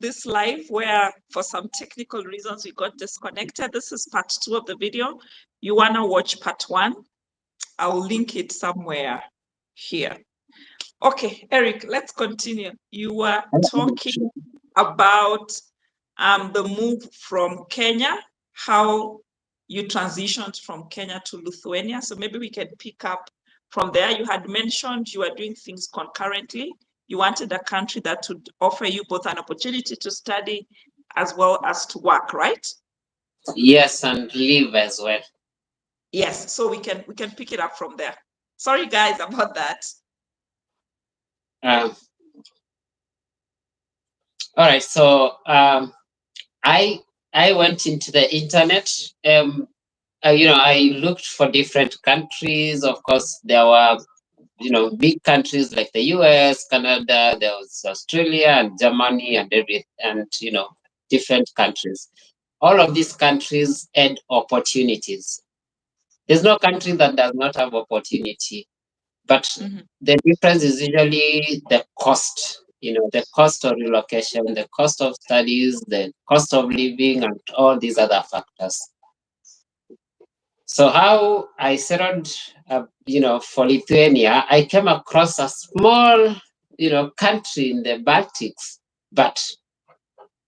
this live where for some technical reasons we got disconnected. This is part 2 of the video. You want to watch part 1? I'll link it somewhere here. Okay, Eric, let's continue. You were talking about the move from Kenya, how you transitioned from Kenya to Lithuania. So maybe we can pick up from there. You had mentioned you were doing things concurrently. You wanted a country that would offer you both an opportunity to study as well as to work, right? Yes, and live as well. Yes, so we can pick it up from there. Sorry guys about that. All right, so I went into the internet. I looked for different countries. Of course, there were big countries like the US, Canada, there was Australia and Germany and different countries. All of these countries had opportunities. There's no country that does not have opportunity, but the difference is usually the cost. The cost of relocation, the cost of studies, the cost of living, and all these other factors. So how I settled, for Lithuania, I came across a small, country in the Baltics, but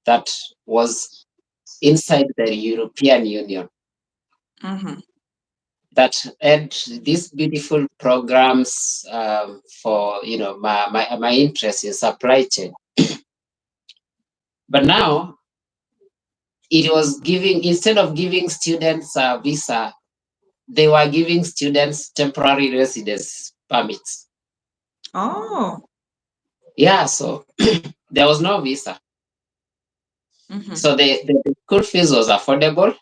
that was inside the European Union. That had these beautiful programs for, my interest in supply chain. But now it was instead of giving students a visa, they were giving students temporary residence permits. Oh. Yeah, so there was no visa. So the school fees was affordable.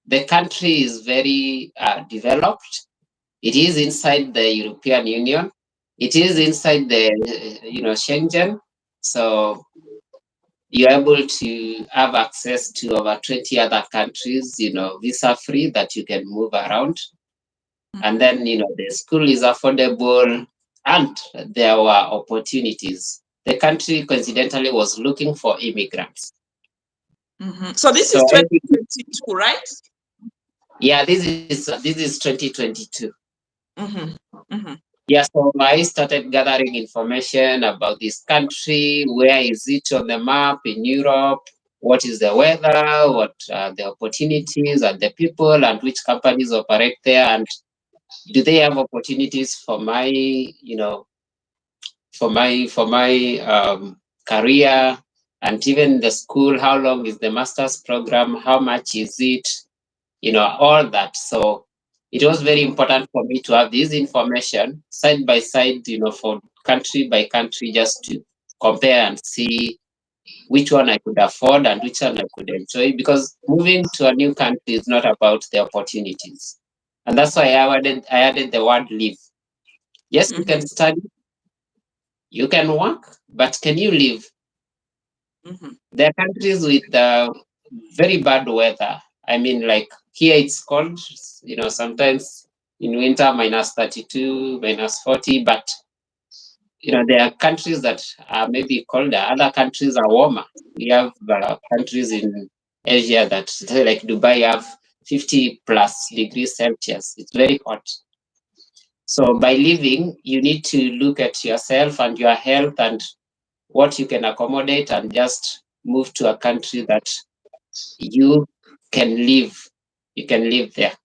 The country is very developed. It is inside the European Union. It is inside the, Schengen. So you're able to have access to over 20 other countries, visa free, that you can move around. And then, the school is affordable and there were opportunities. The country coincidentally was looking for immigrants. So this is 2022, right? Yeah, this is 2022. Yeah, so I started gathering information about this country. Where is it on the map in Europe? What is the weather? What are the opportunities and the people, and which companies operate there? And do they have opportunities for my, career, and even the school? How long is the master's program? How much is it? All that. So it was very important for me to have this information side by side, for country by country, just to compare and see which one I could afford and which one I could enjoy, because moving to a new country is not about the opportunities. And that's why I added the word live. Yes, you can study, you can work, but can you live? There are countries with very bad weather. I mean, like here it's cold, sometimes in winter -32, -40, but there are countries that are maybe colder, other countries are warmer. We have countries in Asia that, like Dubai, have 50 plus degrees Celsius. It's very hot. So by living, you need to look at yourself and your health and what you can accommodate, and just move to a country that you can live. You can live there.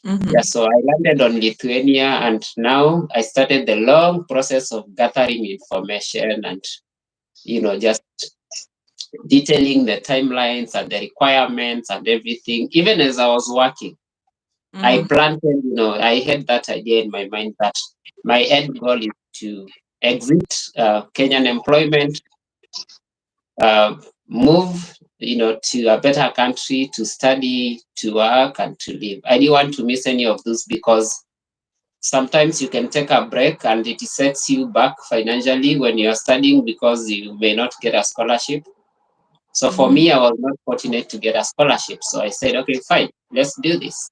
Yeah, so I landed on Lithuania, and now I started the long process of gathering information and, just detailing the timelines and the requirements and everything. Even as I was working, I planted, I had that idea in my mind that my end goal is to exit Kenyan employment, move, to a better country to study, to work, and to live. I didn't want to miss any of those, because sometimes you can take a break and it sets you back financially when you're studying, because you may not get a scholarship. So for me, I was not fortunate to get a scholarship. So I said, okay, fine, let's do this.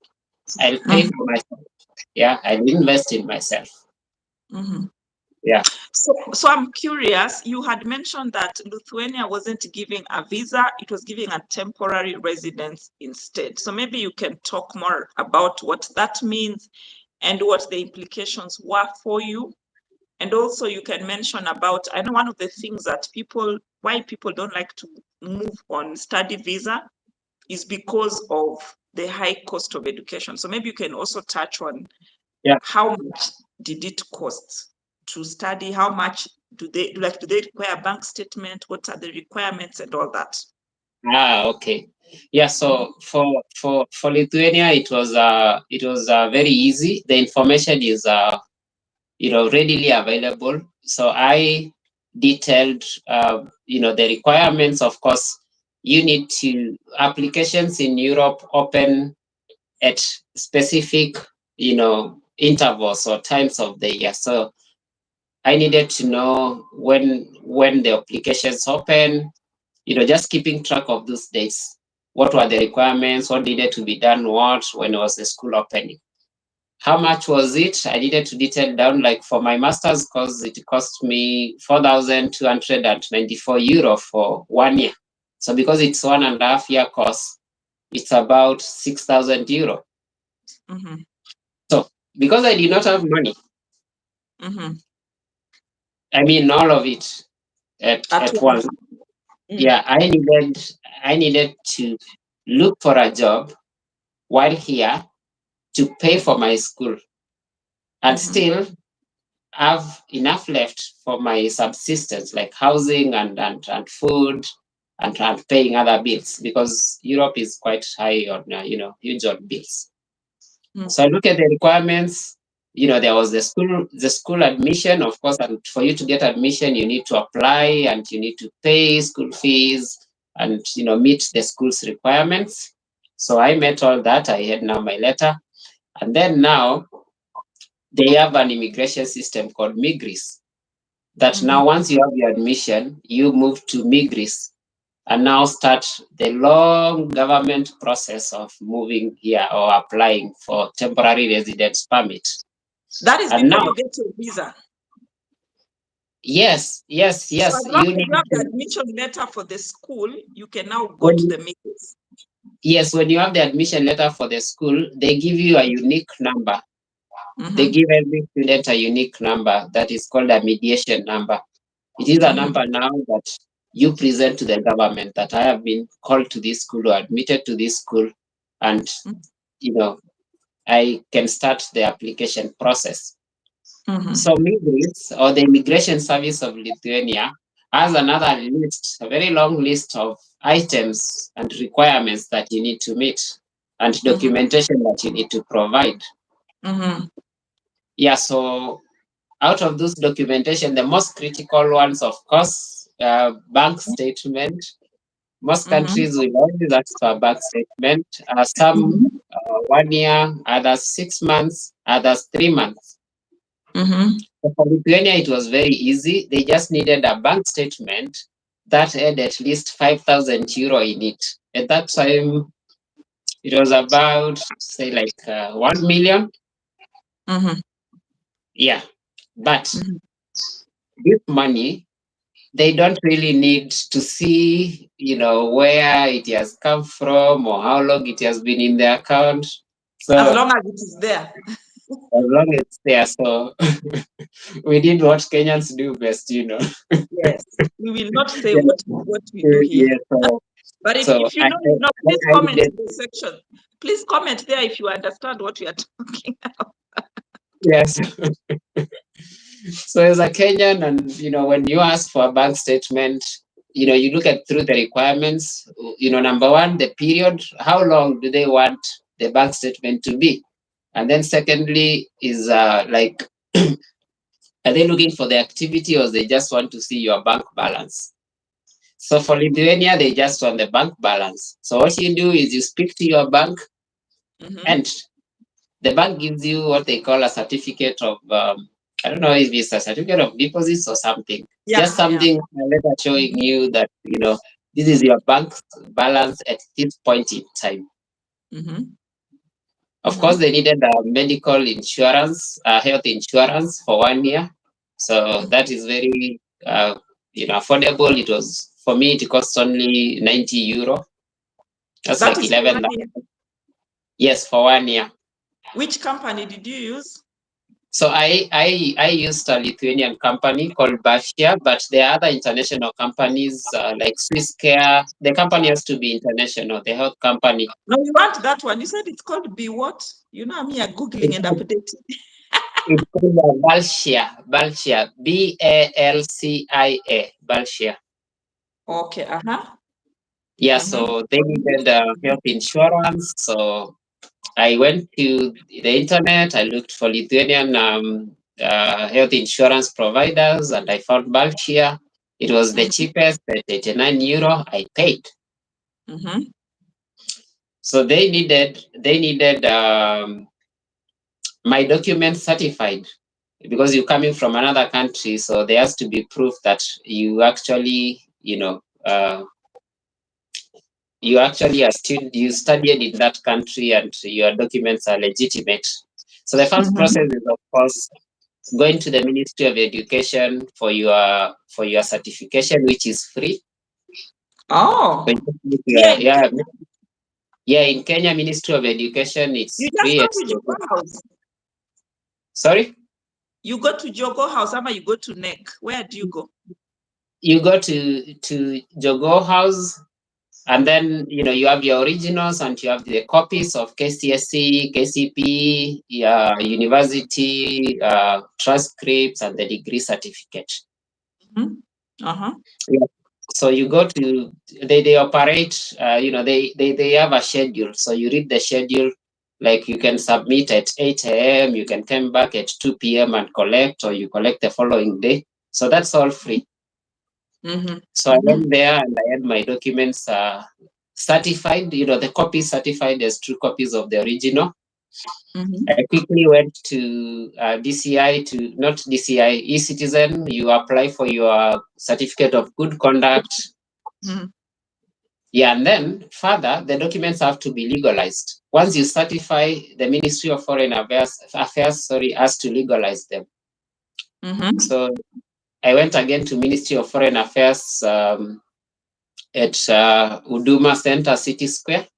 I'll pay for myself. Yeah, I'll invest in myself. Yeah. So I'm curious, you had mentioned that Lithuania wasn't giving a visa, it was giving a temporary residence instead. So maybe you can talk more about what that means and what the implications were for you. And also you can mention about, I know one of the things that why people don't like to move on study visa is because of the high cost of education. So maybe you can also touch on how much did it cost to study? How much do they require a bank statement? What are the requirements and all that? Okay. Yeah, so for Lithuania it was very easy. The information is readily available. So I detailed the requirements. Of course, you need to applications in Europe open at specific intervals or times of the year. So I needed to know when the applications open, just keeping track of those dates. What were the requirements? What needed to be done? What when was the school opening? How much was it? I needed to detail down. Like for my master's course, it cost me €4,294 for 1 year. So because it's 1.5 year course, it's about €6,000. Mm-hmm. So because I did not have money, Mm-hmm. I mean all of it at once. Yeah, I needed to look for a job while here to pay for my school and still have enough left for my subsistence, like housing and food and paying other bills, because Europe is quite high on huge on bills. So I look at the requirements. There was the school admission, of course, and for you to get admission, you need to apply and you need to pay school fees and meet the school's requirements. So I met all that. I had now my letter, and then now they have an immigration system called Migris. That now once you have your admission, you move to Migris and now start the long government process of moving here or applying for temporary residence permit. That is And before now, you get your visa. Yes. So as long as you have the admission letter for the school, you can now go to the Migris. Yes, when you have the admission letter for the school, they give you a unique number. They give every student a unique number that is called a mediation number. It is a number now that you present to the government that I have been called to this school or admitted to this school, and I can start the application process. So Migris, or the Immigration Service of Lithuania, has another list, a very long list of items and requirements that you need to meet and documentation that you need to provide. Yeah, so out of those documentation, the most critical ones, of course, bank statement. Most countries will always ask for a bank statement. Some 1 year, others 6 months, others 3 months. For Lithuania, it was very easy. They just needed a bank statement that had at least €5,000 in it. At that time, it was about, say, like 1 million. Yeah, but this money, they don't really need to see, where it has come from or how long it has been in the account. So as long as it is there. As long as it's there. So we did what Kenyans do best, Yes, we will not say what we do here. Yeah, but if you know, please comment in the section. Please comment there if you understand what we are talking about. Yes. So as a Kenyan, and when you ask for a bank statement, you look at through the requirements. Number one, the period. How long do they want the bank statement to be? And then secondly is like, are they looking for the activity or they just want to see your bank balance? So for Lithuania, they just want the bank balance. So what you do is you speak to your bank, and the bank gives you what they call a certificate of, I don't know if it's a certificate of deposits or something. Just something, a letter showing you that, this is your bank balance at this point in time. Of course, they needed medical insurance, health insurance for 1 year. So that is very affordable. It was, for me, it cost only 90 euro. That's That like is for 11. 1 year. Yes, for 1 year. Which company did you use? So I used a Lithuanian company called Bashia, but there are other international companies like Swiss Care. The company has to be international, the health company. No, you want that one. You said it's called Be What? You know, me are Googling and updating. It's called Balshia, Balcia, Balshia. Okay, Yeah, so they needed health insurance. So I went to the internet, I looked for Lithuanian health insurance providers, and I found Balshia. It was the cheapest at 89 euro. I paid. So they needed my documents certified because you're coming from another country. So there has to be proof that you actually, you actually are student, you studied in that country and your documents are legitimate. So the first process is, of course, going to the Ministry of Education for your certification, which is free. Oh, Yeah, yeah. In Kenya, Ministry of Education, it's you free. just go to Jogo House. Sorry, You go to Jogo House, or you go to NEC. Where do you go? you go to Jogo House, and then you have your originals and you have the copies of KCSE, KCP, university transcripts, and the degree certificate. Yeah. So you go to they operate. They have a schedule. So you read the schedule. Like you can submit at 8 a.m. You can come back at 2 p.m. and collect, or you collect the following day. So that's all free. So I went there and I had my documents certified. The copy certified as true copies of the original. I quickly went to DCI, not DCI, eCitizen. You apply for your certificate of good conduct. Yeah, and then further, the documents have to be legalized. Once you certify, the Ministry of Foreign Affairs, has to legalize them. So I went again to Ministry of Foreign Affairs at Huduma Center, City Square.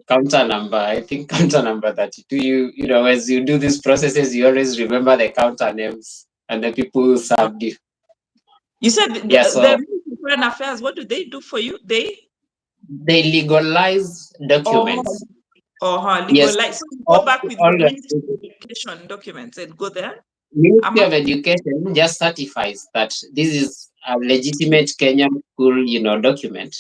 Counter number 32. As you do these processes, you always remember the counter names and the people who served you. You said the Ministry of Foreign Affairs, what do they do for you? They legalize documents. Legalize. Yes. So you go back with the Ministry of Education documents and go there? Ministry of Education just certifies that this is a legitimate Kenyan school, document.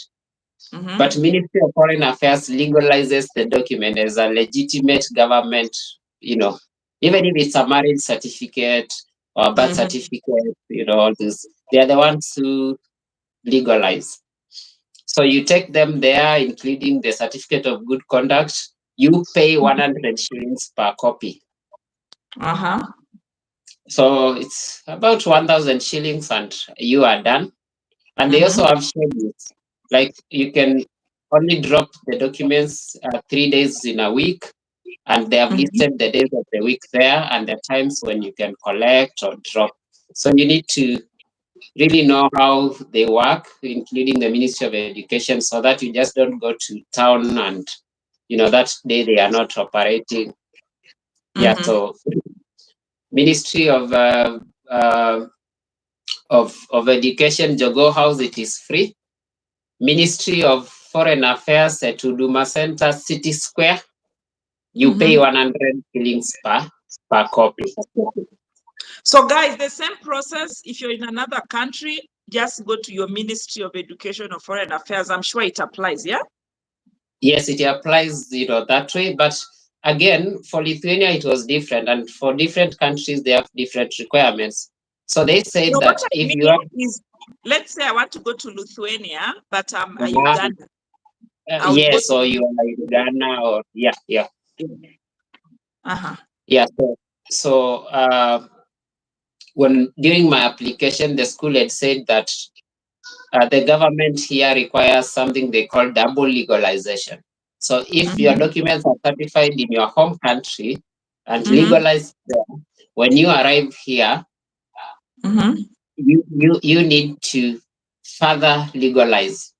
But Ministry of Foreign Affairs legalizes the document as a legitimate government, even if it's a marriage certificate or a birth certificate, all this. They are the ones who legalize. So you take them there, including the certificate of good conduct. You pay 100 shillings per copy. So it's about 1,000 shillings and you are done. And they also have schedules. Like you can only drop the documents 3 days in a week, and they have listed the days of the week there and the times when you can collect or drop. So you need to really know how they work, including the Ministry of Education, so that you just don't go to town and that day they are not operating. Yeah, so Ministry of Education, Jogo House, it is free. Ministry of Foreign Affairs at Huduma Center, City Square, you pay 100 shillings per copy. So guys, the same process, if you're in another country, just go to your Ministry of Education or Foreign Affairs. I'm sure it applies, yeah? Yes, it applies, that way. But again, for Lithuania, it was different. And for different countries, they have different requirements. So they say that if you are... Let's say I want to go to Lithuania, but I'm a Uganda. Yes, or you are Uganda, or yeah. Yeah, so when during my application, the school had said that the government here requires something they call double legalization. So if your documents are certified in your home country and legalized there, when you arrive here, you need to further legalize.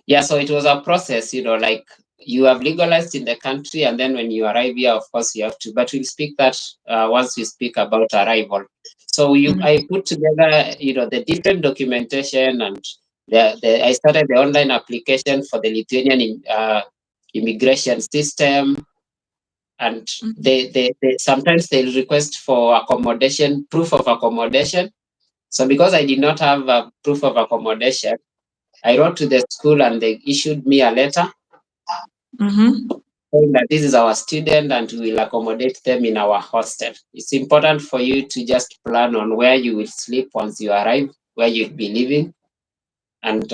Yeah, so it was a process, like you have legalized in the country, and then when you arrive here, of course, you have to. But we'll speak that once we speak about arrival. So I put together, the different documentation, and I started the online application for the Lithuanian immigration system, and they sometimes they'll request for accommodation, proof of accommodation. So because I did not have a proof of accommodation, I wrote to the school and they issued me a letter saying that this is our student and we will accommodate them in our hostel. It's important for you to just plan on where you will sleep once you arrive, where you'll be living. And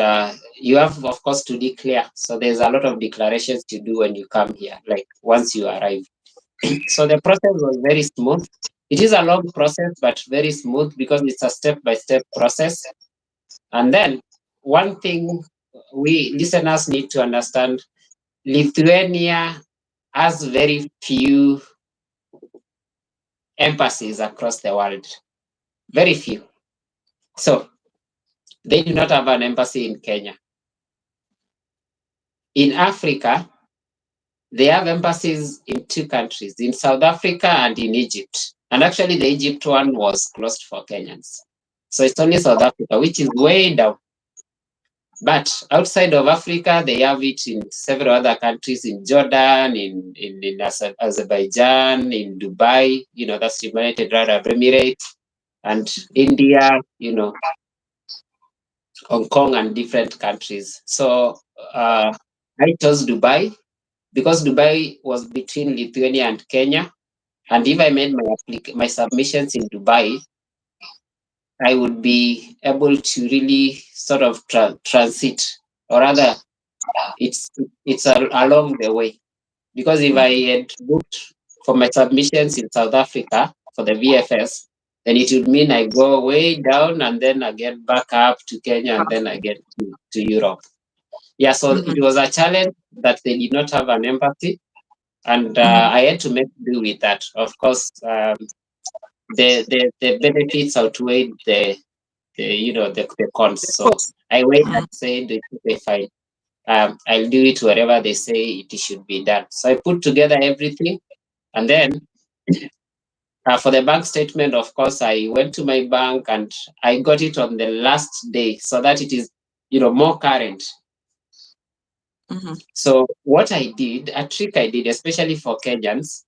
you have, of course, to declare. So there's a lot of declarations to do when you come here, like once you arrive. So the process was very smooth. It is a long process, but very smooth because it's a step-by-step process. And then one thing we listeners need to understand, Lithuania has very few embassies across the world. Very few. So they do not have an embassy in Kenya. In Africa, they have embassies in 2 countries, in South Africa and in Egypt. And actually the Egypt one was closed for Kenyans. So it's only South Africa, which is way down. But outside of Africa, they have it in several other countries, in Jordan, in Azerbaijan, in Dubai, that's United Arab Emirates, and India, Hong Kong, and different countries. So I chose Dubai because Dubai was between Lithuania and Kenya. And if I made my submissions in Dubai, I would be able to really sort of transit, or rather, it's along the way. Because if I had booked for my submissions in South Africa for the VFS, then it would mean I go way down and then I get back up to Kenya and then I get to Europe. Yeah, so it was a challenge that they did not have an embassy, and I had to make do with that. Of course, the benefits outweighed the cons. So I went and said, okay, fine. I'll do it wherever they say it should be done. So I put together everything, and then for the bank statement, of course, I went to my bank and I got it on the last day so that it is, more current. So what I did, a trick I did, especially for Kenyans,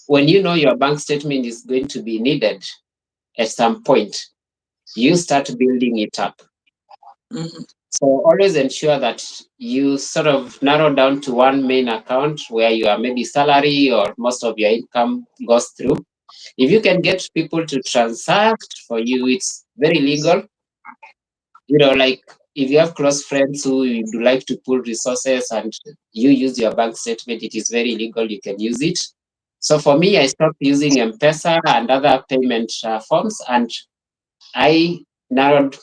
when you know your bank statement is going to be needed at some point, you start building it up. So always ensure that you sort of narrow down to one main account where your maybe salary or most of your income goes through. If you can get people to transact for you, it's very legal. Like if you have close friends who would like to pull resources and you use your bank statement, it is very legal. You can use it. So for me, I stopped using M-Pesa and other payment forms, and I narrowed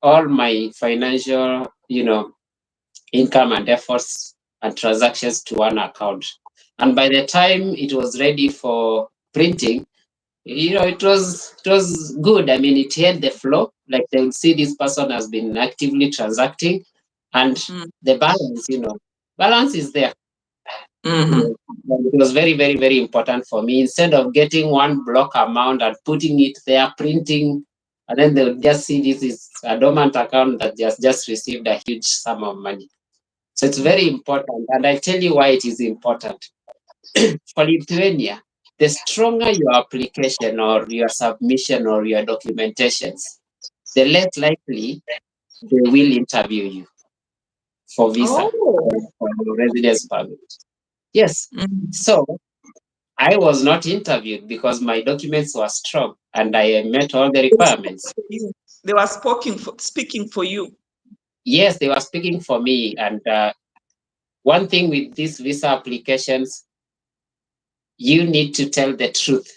all my financial, income and efforts and transactions to one account. And by the time it was ready for printing, it was good. I mean, it had the flow. Like they would see this person has been actively transacting, and the balance is there. It was very, very, very important for me. Instead of getting one block amount and putting it there, printing, and then they would just see this is a dormant account that just received a huge sum of money. So it's very important, and I tell you why it is important. For Lithuania, the stronger your application or your submission or your documentations, the less likely they will interview you for visa or for residence permit. Yes. So I was not interviewed because my documents were strong and I met all the requirements. They were speaking for you. Yes, they were speaking for me. And one thing with these visa applications, you need to tell the truth.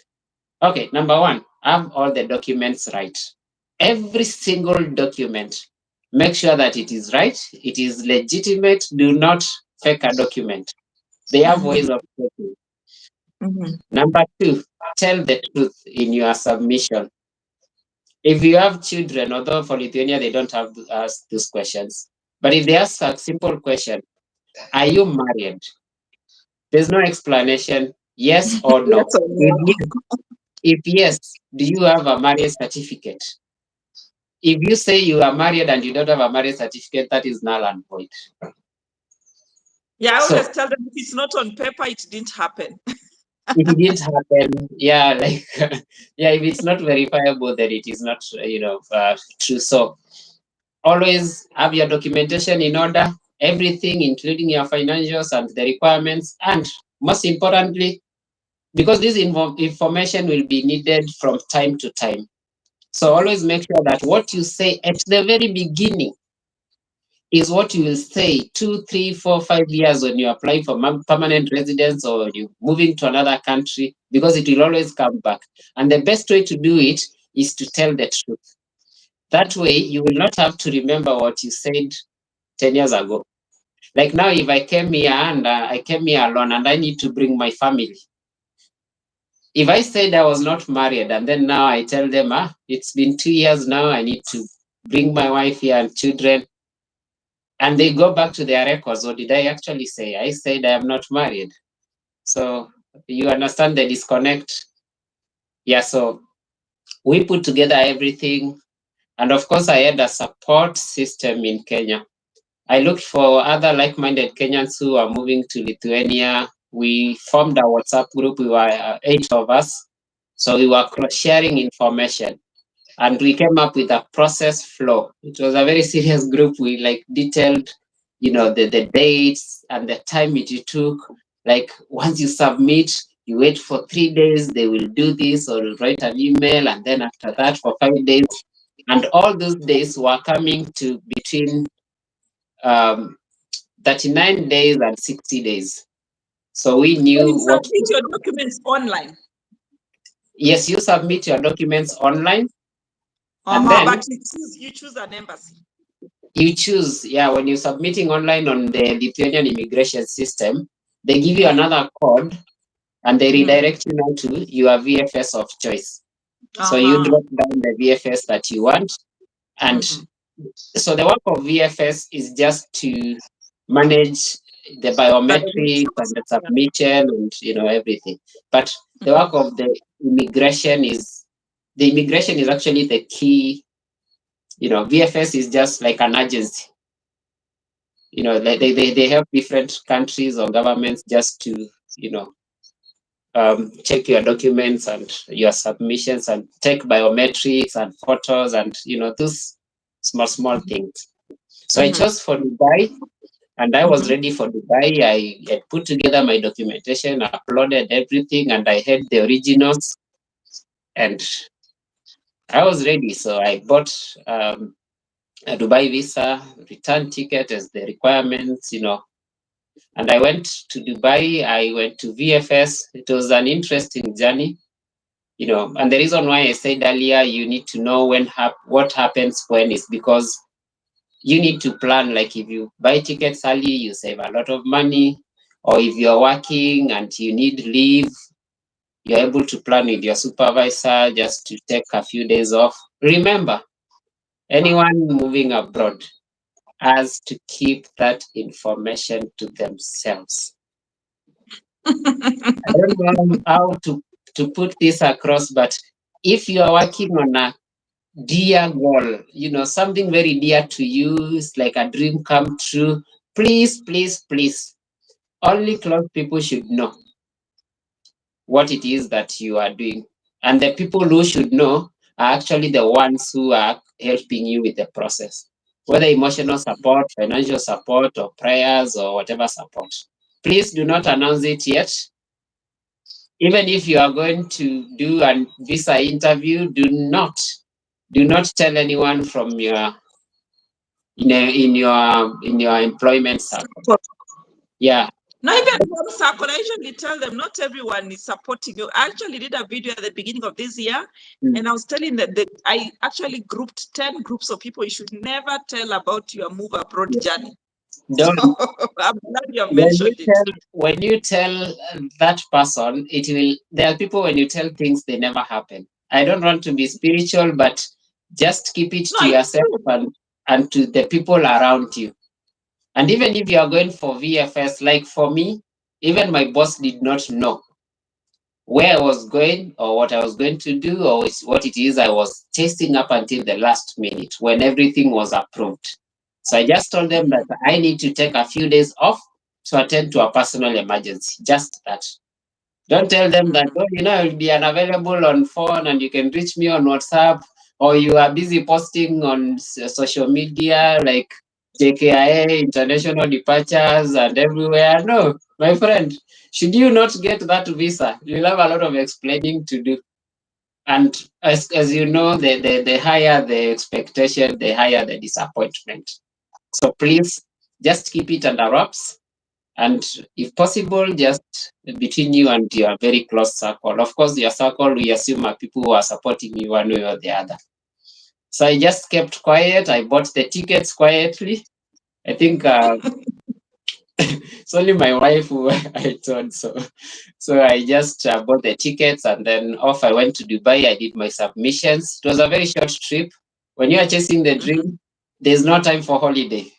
Okay, number one, have all the documents right. Every single document, make sure that it is right, it is legitimate. Do not fake a document. They have ways of faking. Number 2, tell the truth in your submission. If you have children, although for Lithuania they don't have to ask those questions, but if they ask a simple question, are you married? There's no explanation, yes or no. Yes or no. If yes, do you have a marriage certificate? If you say you are married and you don't have a marriage certificate, that is null and void. Yeah, I So always tell them if it's not on paper, it didn't happen. if it didn't happen, yeah, like yeah, if it's not verifiable, then it is not, true. So always have your documentation in order, everything, including your financials and the requirements, and most importantly, because this information will be needed from time to time. So always make sure that what you say at the very beginning is what you will say 2, 3, 4, 5 years when you apply for permanent residence or you moving to another country, because it will always come back. And the best way to do it is to tell the truth. That way, you will not have to remember what you said 10 years ago. Like now, if I came here and I came here alone and I need to bring my family, if I said I was not married and then now I tell them, it's been 2 years now, I need to bring my wife here and children, and they go back to their records, what did I actually say? I said I am not married. So you understand the disconnect? Yeah, so we put together everything. And of course, I had a support system in Kenya. I looked for other like-minded Kenyans who are moving to Lithuania. We formed a WhatsApp group. We were 8 of us. So we were sharing information. And we came up with a process flow. It was a very serious group. We detailed, the dates and the time it took. Like once you submit, you wait for 3 days, they will do this or write an email. And then after that for 5 days. And all those days were coming to between 39 days and 60 days. So we knew So you what. submit your documents online. Yes, you submit your documents online. And then but you choose an embassy. You choose, when you're submitting online on the Lithuanian immigration system, they give you another code and they redirect you now to your VFS of choice. So you drop down the VFS that you want. And so the work of VFS is just to manage the biometrics and the submission and everything. But the work of the immigration is actually the key. VFS is just like an agency. They help different countries or governments just to check your documents and your submissions and take biometrics and photos and those small things. So I chose for Dubai, and I was ready for Dubai. I had put together my documentation, uploaded everything, and I had the originals, and I was ready. So I bought a Dubai visa, return ticket as the requirements, and I went to Dubai. I went to VFS. It was an interesting journey, and the reason why I said earlier, you need to know what happens when is because you need to plan. Like if you buy tickets early, you save a lot of money, or if you're working and you need leave, you're able to plan with your supervisor just to take a few days off. Remember, anyone moving abroad has to keep that information to themselves. I don't know how to put this across, but if you are working on a dear goal, something very dear to you, it's like a dream come true, please, please, please, only close people should know what it is that you are doing. And the people who should know are actually the ones who are helping you with the process, whether emotional support, financial support, or prayers, or whatever support. Please do not announce it yet. Even if you are going to do a visa interview, do not tell anyone from your in your employment circle. Yeah. Not even one circle. I usually tell them not everyone is supporting you. I actually did a video at the beginning of this year, and I was telling that I actually grouped 10 groups of people you should never tell about your move abroad journey. Don't. I'm glad you mentioned it. When you tell that person, it will. There are people when you tell things they never happen. I don't want to be spiritual, but just keep it No, to it's yourself true. and to the people around you. And even if you are going for VFS, like for me, even my boss did not know where I was going or what I was going to do or what it is I was chasing up until the last minute when everything was approved. So I just told them that I need to take a few days off to attend to a personal emergency. Just that. Don't tell them that, oh, I'll be unavailable on phone and you can reach me on WhatsApp, or you are busy posting on social media like JKIA, international departures, and everywhere. No, my friend, should you not get that visa, you'll have a lot of explaining to do. And as you know, the higher the expectation, the higher the disappointment. So please just keep it under wraps. And if possible, just between you and your very close circle. Of course, your circle, we assume, are people who are supporting you one way or the other. So I just kept quiet. I bought the tickets quietly. I think it's only my wife who I told. So I just bought the tickets and then off I went to Dubai. I did my submissions. It was a very short trip. When you are chasing the dream, there's no time for holiday.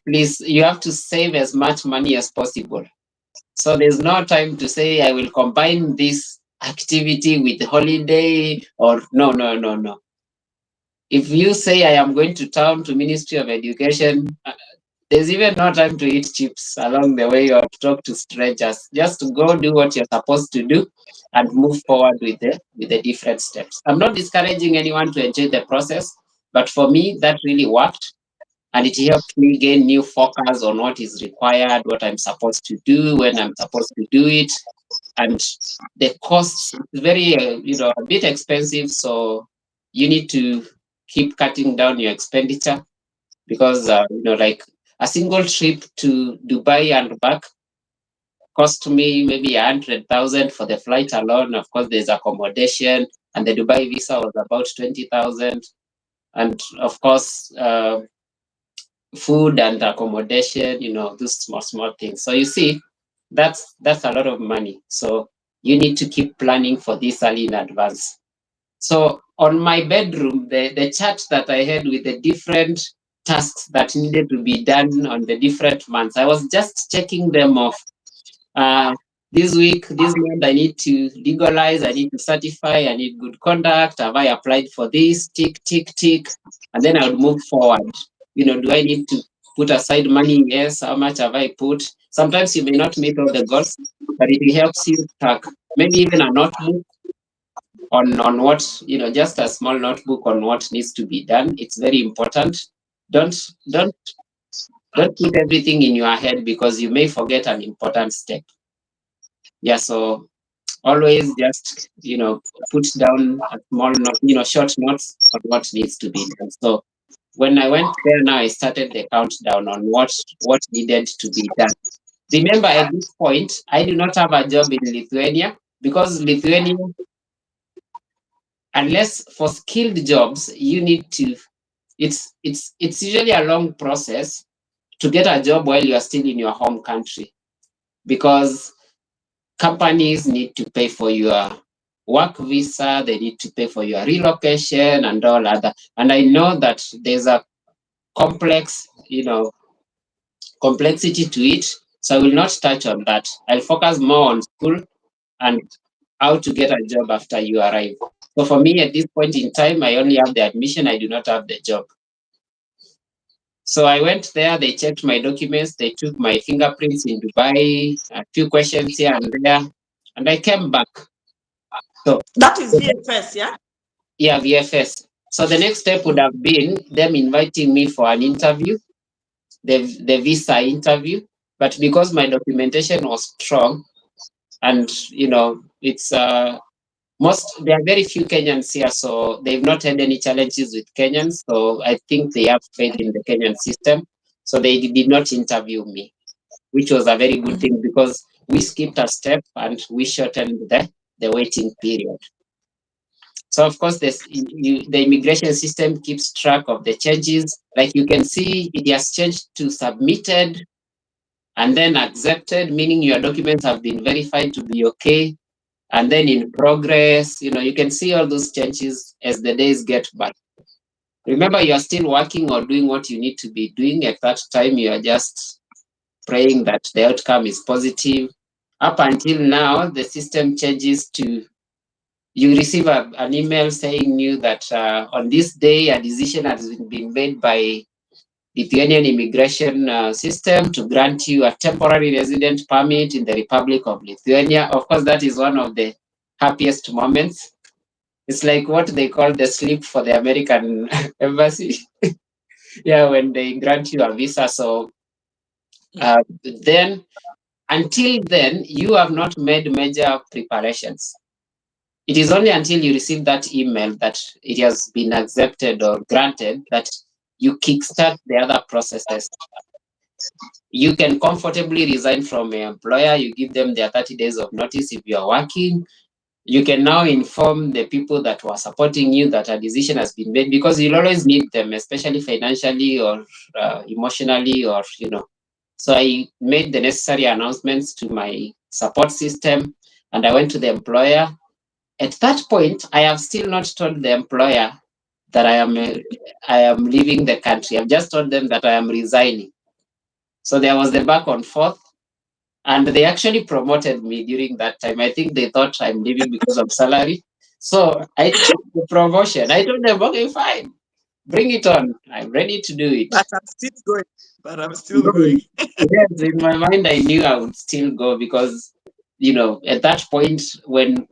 Please, you have to save as much money as possible. So there's no time to say I will combine this activity with holiday or no. If you say I am going to town to Ministry of Education, there's even no time to eat chips along the way or to talk to strangers. Just go do what you're supposed to do and move forward with the different steps. I'm not discouraging anyone to enjoy the process, but for me that really worked. And it helped me gain new focus on what is required, what I'm supposed to do, when I'm supposed to do it. And the cost is very, a bit expensive. So you need to keep cutting down your expenditure because, like a single trip to Dubai and back cost me maybe 100,000 for the flight alone. Of course, there's accommodation, and the Dubai visa was about 20,000. And of course, food and accommodation, those small things. So you see, that's a lot of money. So you need to keep planning for this early in advance. So on my bedroom, the chart that I had with the different tasks that needed to be done on the different months, I was just checking them off. This week, this month, I need to legalize, I need to certify, I need good conduct. Have I applied for this? Tick, tick, tick. And then I would move forward. Do I need to put aside money? Yes. How much have I put? Sometimes you may not meet all the goals, but it helps you track. Maybe even a notebook on what, just a small notebook on what needs to be done. It's very important. Don't don't don't put everything in your head because you may forget an important step. Yeah, so always just put down a small note, short notes on what needs to be done. So when I went there now, I started the countdown on what needed to be done. Remember, at this point, I do not have a job in Lithuania because Lithuania, unless for skilled jobs, you need to. It's usually a long process to get a job while you are still in your home country because companies need to pay for your work visa, they need to pay for your relocation and all other. And I know that there's a complex, complexity to it. So I will not touch on that. I'll focus more on school and how to get a job after you arrive. So for me, at this point in time, I only have the admission, I do not have the job. So I went there, they checked my documents, they took my fingerprints in Dubai, a few questions here and there, and I came back. So that is VFS, yeah? Yeah, VFS. So the next step would have been them inviting me for an interview, the visa interview. But because my documentation was strong, and it's there are very few Kenyans here, so they've not had any challenges with Kenyans. So I think they have faith in the Kenyan system. So they did not interview me, which was a very good thing because we skipped a step and we shortened the waiting period. So of course, the immigration system keeps track of the changes. Like you can see, it has changed to submitted and then accepted, meaning your documents have been verified to be okay. And then in progress, you can see all those changes as the days get by. Remember, you are still working or doing what you need to be doing at that time. You are just praying that the outcome is positive. Up until now, the system changes to you receive an email saying you that on this day a decision has been made by Lithuanian immigration system to grant you a temporary resident permit in the Republic of Lithuania. Of course, that is one of the happiest moments. It's like what they call the slip for the American embassy. Yeah, when they grant you a visa. So then, until then, you have not made major preparations. It is only until you receive that email that it has been accepted or granted that you kickstart the other processes. You can comfortably resign from your employer. You give them their 30 days of notice if you are working. You can now inform the people that were supporting you that a decision has been made, because you'll always need them, especially financially or emotionally, or So I made the necessary announcements to my support system, and I went to the employer. At that point, I have still not told the employer that I am leaving the country. I've just told them that I am resigning. So there was the back and forth, and they actually promoted me during that time. I think they thought I'm leaving because of salary. So I took the promotion. I told them, okay, fine, bring it on. I'm ready to do it. But I'm still going. But I'm still going. Yes, in my mind, I knew I would still go, because at that point, when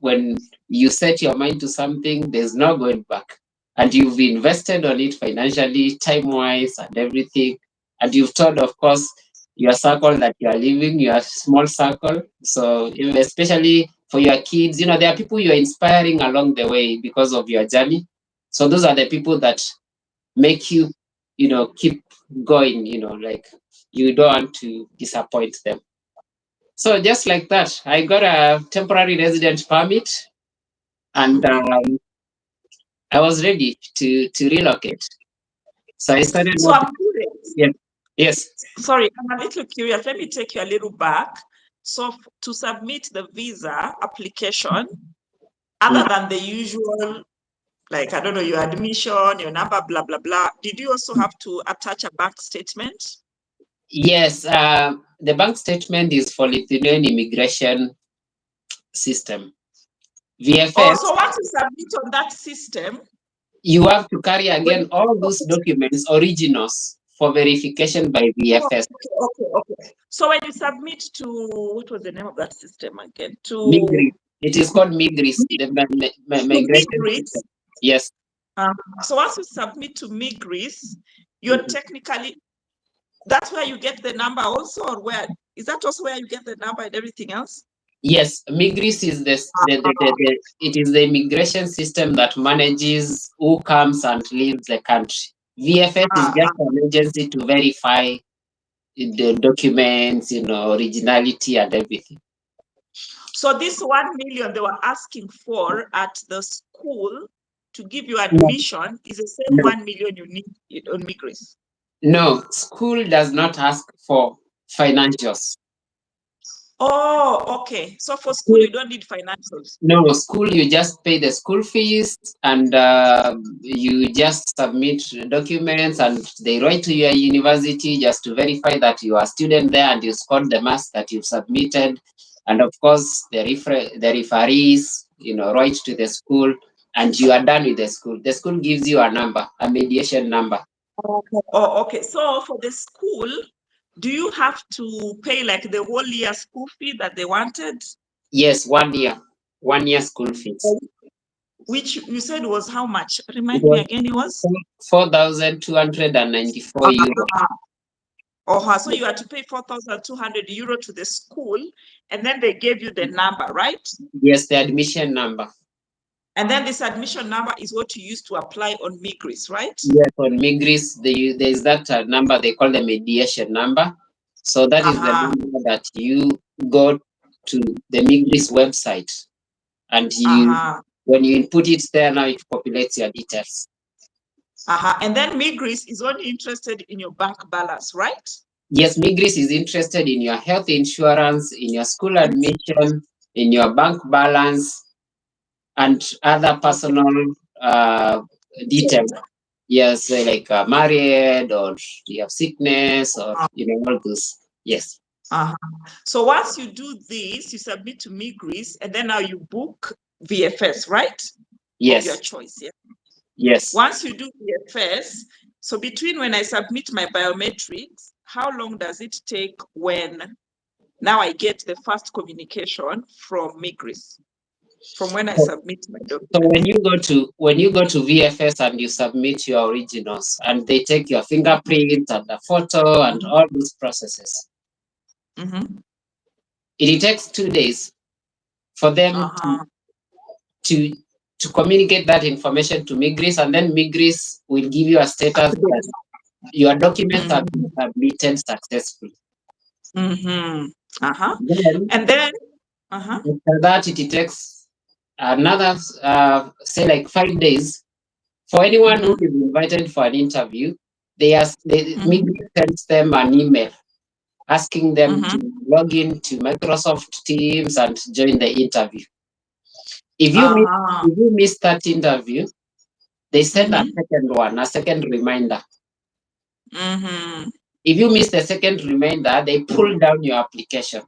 you set your mind to something, there's no going back, and you've invested on it financially, time wise, and everything, and you've told, of course, your circle that you are living, your small circle. So especially for your kids, there are people you are inspiring along the way because of your journey. So those are the people that make you keep going, like you don't want to disappoint them. So just like that, I got a temporary resident permit, and I was ready to relocate. So I started. So I'm curious. Yeah. Yes. Sorry, I'm a little curious. Let me take you a little back. So to submit the visa application, other than the usual, like, I don't know, your admission, your number, blah, blah, blah, did you also have to attach a bank statement? Yes. The bank statement is for Lithuanian immigration system. VFS. Oh, so once you submit on that system, you have to carry again all those documents, originals, for verification by VFS. Okay. So when you submit to, what was the name of that system again? To Migris. It is called Migris, the migration system. Yes. So once you submit to Migris, you're technically, that's where you get the number also, or where is that also where you get the number and everything else? Yes, Migris is it is the immigration system that manages who comes and leaves the country. VFS is just an agency to verify the documents, originality and everything. So this 1 million they were asking for at the school to give you admission is the same 1 million you need on Migris. No, school does not ask for financials. Oh, okay. So for school, you don't need financials. No, school, you just pay the school fees, and you just submit documents, and they write to your university just to verify that you are a student there and you scored the marks that you've submitted. And of course, the referees, write to the school, and you are done with the school. The school gives you a number, a mediation number. Oh, okay. So for the school, do you have to pay like the whole year school fee that they wanted? Yes, 1 year. 1 year school fees. Which you said was how much? Remind me again, it was? 4,294 euros. Oh, so you had to pay 4,200 euro to the school, and then they gave you the number, right? Yes, the admission number. And then this admission number is what you use to apply on Migris, right? Yes, on Migris, there is that number they call the mediation number. So that is the number that you go to the Migris website, and you When you input it there, now it populates your details. And then Migris is only interested in your bank balance, right? Yes, Migris is interested in your health insurance, in your school admission, in your bank balance, and other personal details. Yes, like married, or you have sickness, or all those. Yes. So once you do this, you submit to Migris, and then now you book VFS, right? Yes. Of your choice. Yeah. Yes. Once you do VFS, so between when I submit my biometrics, how long does it take when now I get the first communication from Migris? From when I submit my document. So when you go to VFS and you submit your originals, and they take your fingerprint and the photo and all those processes, it takes 2 days for them to communicate that information to Migris, and then Migris will give you a status that your documents have been submitted successfully. And then after that, it takes another say like 5 days for anyone who is invited for an interview. Migris sends them an email asking them to log in to Microsoft Teams and join the interview. If you miss that interview, they send a second reminder. If you miss the second reminder, they pull down your application.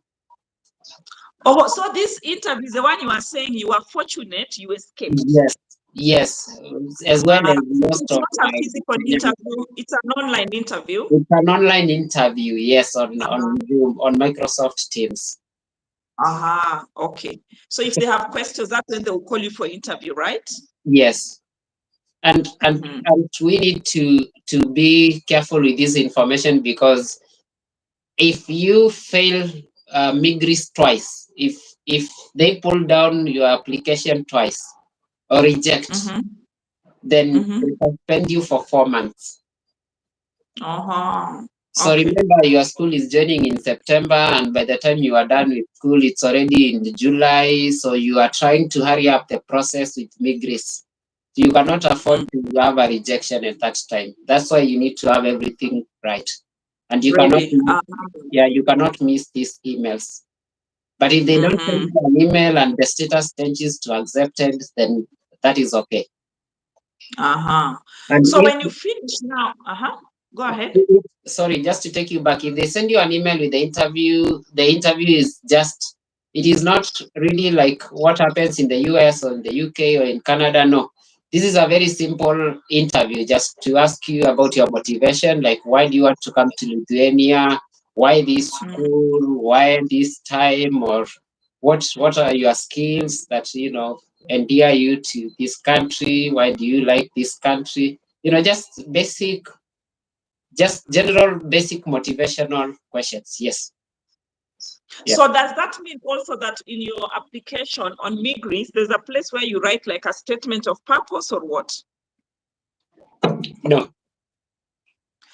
Oh, so this interview is the one you are saying you are fortunate you escaped. Yes, as well as most it's not a physical interview, it's an online interview. It's an online interview, yes, on Zoom, on Microsoft Teams. Okay. So if they have questions, that's when they will call you for interview, right? Yes. And we need to be careful with this information, because if you fail Migris twice, if they pull down your application twice or reject, then they suspend you for 4 months. So remember, your school is joining in September, and by the time you are done with school, it's already in July. So you are trying to hurry up the process with Migris. You cannot afford to have a rejection at that time. That's why you need to have everything right, and you cannot you cannot miss these emails. But if they don't send you an email and the status changes to accepted, then that is okay. So when you finish now, go ahead. Sorry, just to take you back, if they send you an email with the interview is just, it is not really like what happens in the US or in the UK or in Canada. No, this is a very simple interview, just to ask you about your motivation, like why do you want to come to Lithuania, why this school, why this time, or what are your skills that endear you to this country, why do you like this country, just basic, just general basic motivational questions. Yes. So does that mean also that in your application on Migris, there's a place where you write like a statement of purpose, or what? No.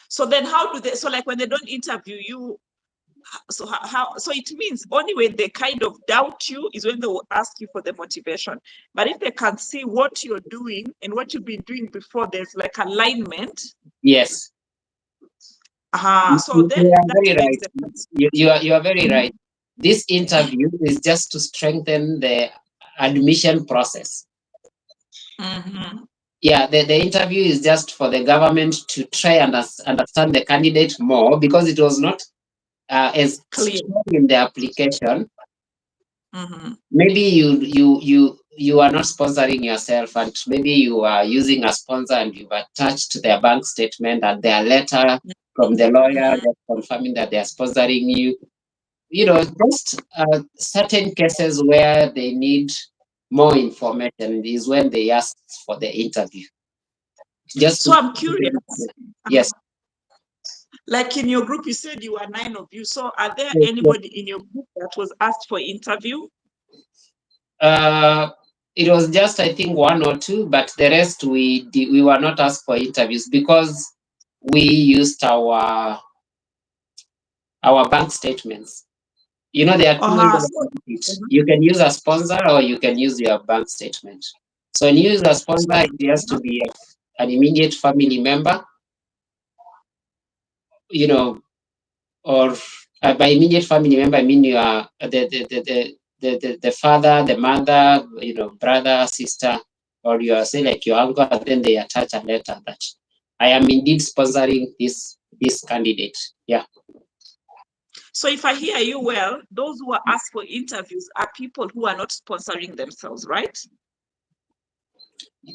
So then how do they, so like when they don't interview you, so so it means only when they kind of doubt you is when they will ask you for the motivation. But if they can see what you're doing and what you've been doing before, there's like alignment. Yes. So then you are very right. You are very right. This interview is just to strengthen the admission process. Yeah, the interview is just for the government to try and understand the candidate more, because it was not as clear in the application. Maybe you are not sponsoring yourself, and maybe you are using a sponsor and you've attached their bank statement and their letter from the lawyer just confirming that they are sponsoring you. Just certain cases where they need more information is when they ask for the interview. So I'm curious. Yes. Like in your group, you said you were 9 of you. So are there anybody in your group that was asked for interview? It was just, I think, 1 or 2, but the rest we were not asked for interviews because we used our bank statements. There are 2 ways of it. You can use a sponsor or you can use your bank statement. So a new sponsor, it has to be an immediate family member, you know, or by immediate family member, I mean you are the father, the mother, you know, brother, sister, or you are say like your uncle, and then they attach a letter that I am indeed sponsoring this candidate. Yeah. So if I hear you well, those who are asked for interviews are people who are not sponsoring themselves, right?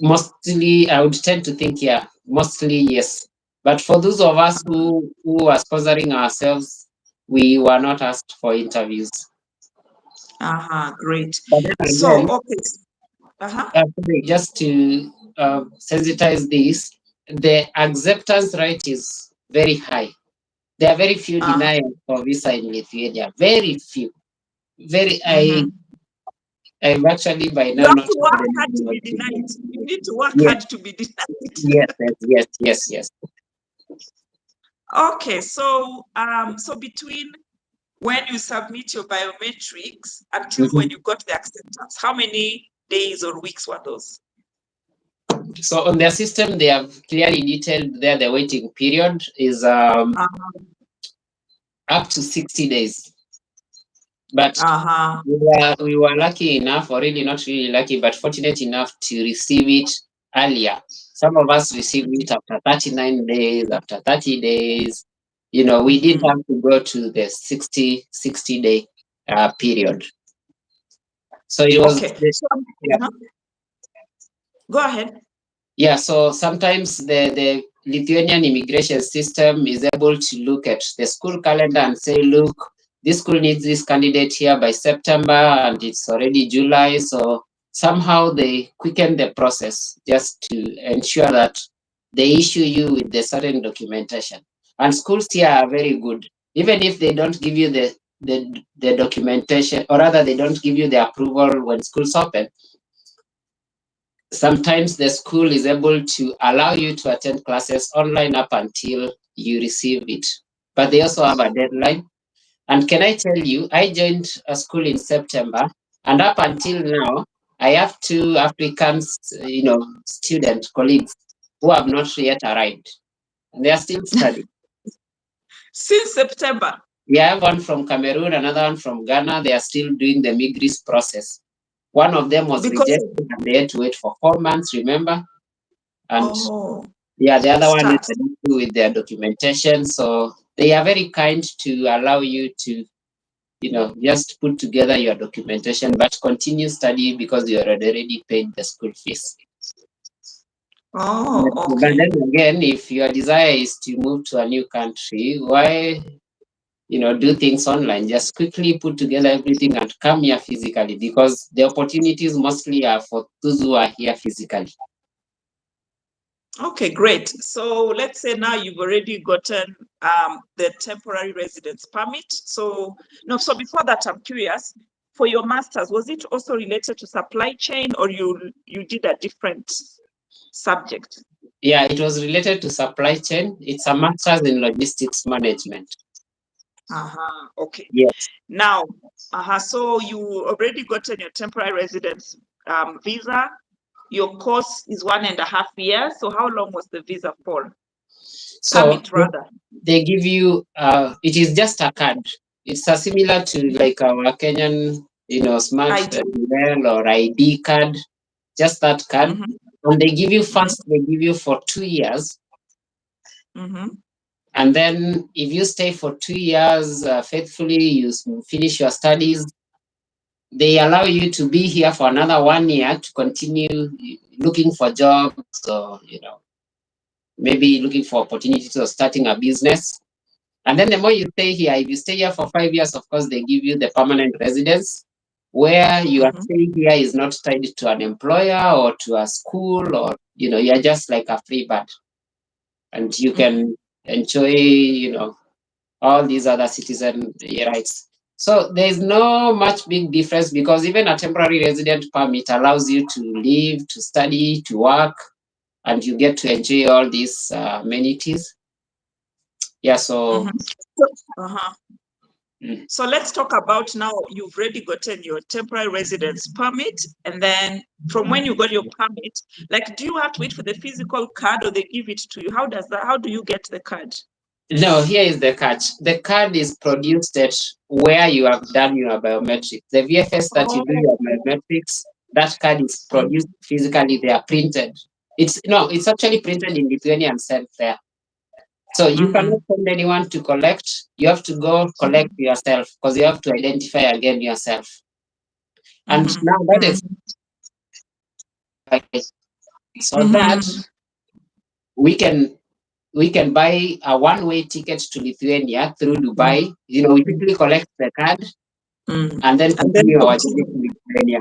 Mostly, I would tend to think, yeah, mostly yes. But for those of us who are sponsoring ourselves, we were not asked for interviews. Great. But then So, again, okay. just to sensitize this, the acceptance rate is very high. There are very few denials for visa in Lithuania. Very few. Very. I've actually by You now have not. to work hard to be denied. You need to work Yes, hard to be denied. yes. Okay, so so between when you submit your biometrics until when you got the acceptance, how many days or weeks were those? So on their system, they have clearly detailed there the waiting period is up to 60 days. But we were lucky enough, or really not really lucky, but fortunate enough to receive it earlier. Some of us received it after 39 days, after 30 days. You know, we didn't have to go to the 60 day period. So it was. Okay. Yeah. Go ahead. Yeah, so sometimes the Lithuanian immigration system is able to look at the school calendar and say, look, this school needs this candidate here by September and it's already July. So somehow they quicken the process just to ensure that they issue you with the certain documentation. And schools here are very good. Even if they don't give you the documentation, or rather they don't give you the approval when schools open, sometimes the school is able to allow you to attend classes online up until you receive it. But they also have a deadline. And can I tell you, I joined a school in September, and up until now, I have two applicants, student colleagues who have not yet arrived. And they are still studying. Since September? We have one from Cameroon, another one from Ghana. They are still doing the Migris process. One of them was rejected and they had to wait for 4 months, remember? And the other one is with their documentation. So they are very kind to allow you to, just put together your documentation, but continue study because you already paid the school fees. But then again, if your desire is to move to a new country, why, do things online? Just quickly put together everything and come here physically, because the opportunities mostly are for those who are here physically. Okay, great. So let's say now you've already gotten the temporary residence permit. So before that, I'm curious, for your master's, was it also related to supply chain, or you did a different subject? Yeah, it was related to supply chain. It's a master's in logistics management. Okay. Yes. Now, so you already gotten your temporary residence visa. Your course is 1.5 years. So how long was the visa for? So permit, rather. They give you, it is just a card. It's similar to like our Kenyan, smart email or ID card, just that card. And they give you they give you for 2 years. And then if you stay for 2 years faithfully, you finish your studies, they allow you to be here for another 1 year to continue looking for jobs, or, maybe looking for opportunities of starting a business. And then the more you stay here, if you stay here for 5 years, of course, they give you the permanent residence, where your stay here is not tied to an employer or to a school, or, you're just like a free bird. And you can enjoy, all these other citizen rights. So there's no much big difference, because even a temporary resident permit allows you to live, to study, to work, and you get to enjoy all these amenities. Yeah, so So let's talk about now, you've already gotten your temporary residence permit. And then from when you got your permit, like, do you have to wait for the physical card or they give it to you? How do you get the card? No, here is the catch. The card is produced at where you have done your biometrics. The VFS that you do your biometrics, that card is produced physically, they are printed. It's actually printed in Lithuania and sent there. So you cannot send anyone to collect. You have to go collect yourself because you have to identify again yourself. And now that is so that we can buy a one-way ticket to Lithuania through Dubai. We quickly collect the card and then continue our journey to Lithuania.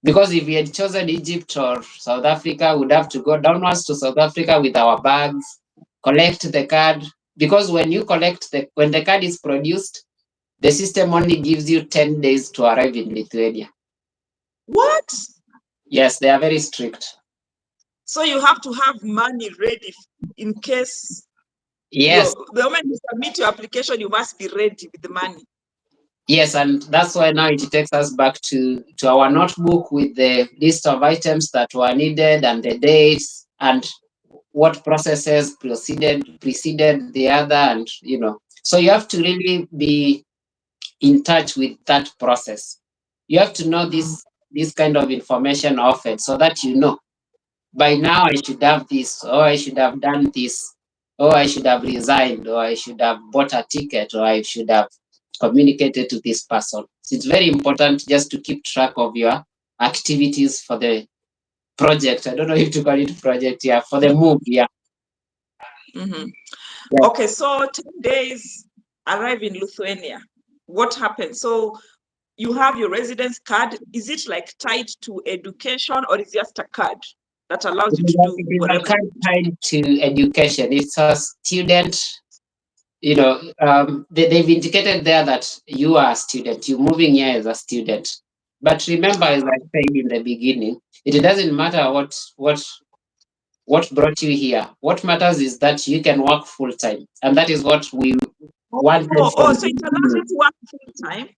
Because if we had chosen Egypt or South Africa, we'd have to go downwards to South Africa with our bags, collect the card. Because when the card is produced, the system only gives you 10 days to arrive in Lithuania. What? Yes, they are very strict. So you have to have money ready in case. Yes. The moment you submit your application, you must be ready with the money. Yes, and that's why now it takes us back to our notebook with the list of items that were needed and the dates and what processes preceded the other, and so you have to really be in touch with that process. You have to know this kind of information often so that by now I should have this, or I should have done this, or I should have resigned, or I should have bought a ticket, or I should have communicated to this person. So it's very important just to keep track of your activities for the project. I don't know if to call it project, for the move, Yeah. Okay, so 10 days, arrive in Lithuania. What happens? So you have your residence card. Is it like tied to education, or is it just a card that allows you to do whatever? It is a card tied to education. It's a student. They've indicated there that you are a student. You're moving here as a student. But remember, as I said in the beginning, it doesn't matter what brought you here. What matters is that you can work full time, and that is what we wanted. So it allows you to work full time.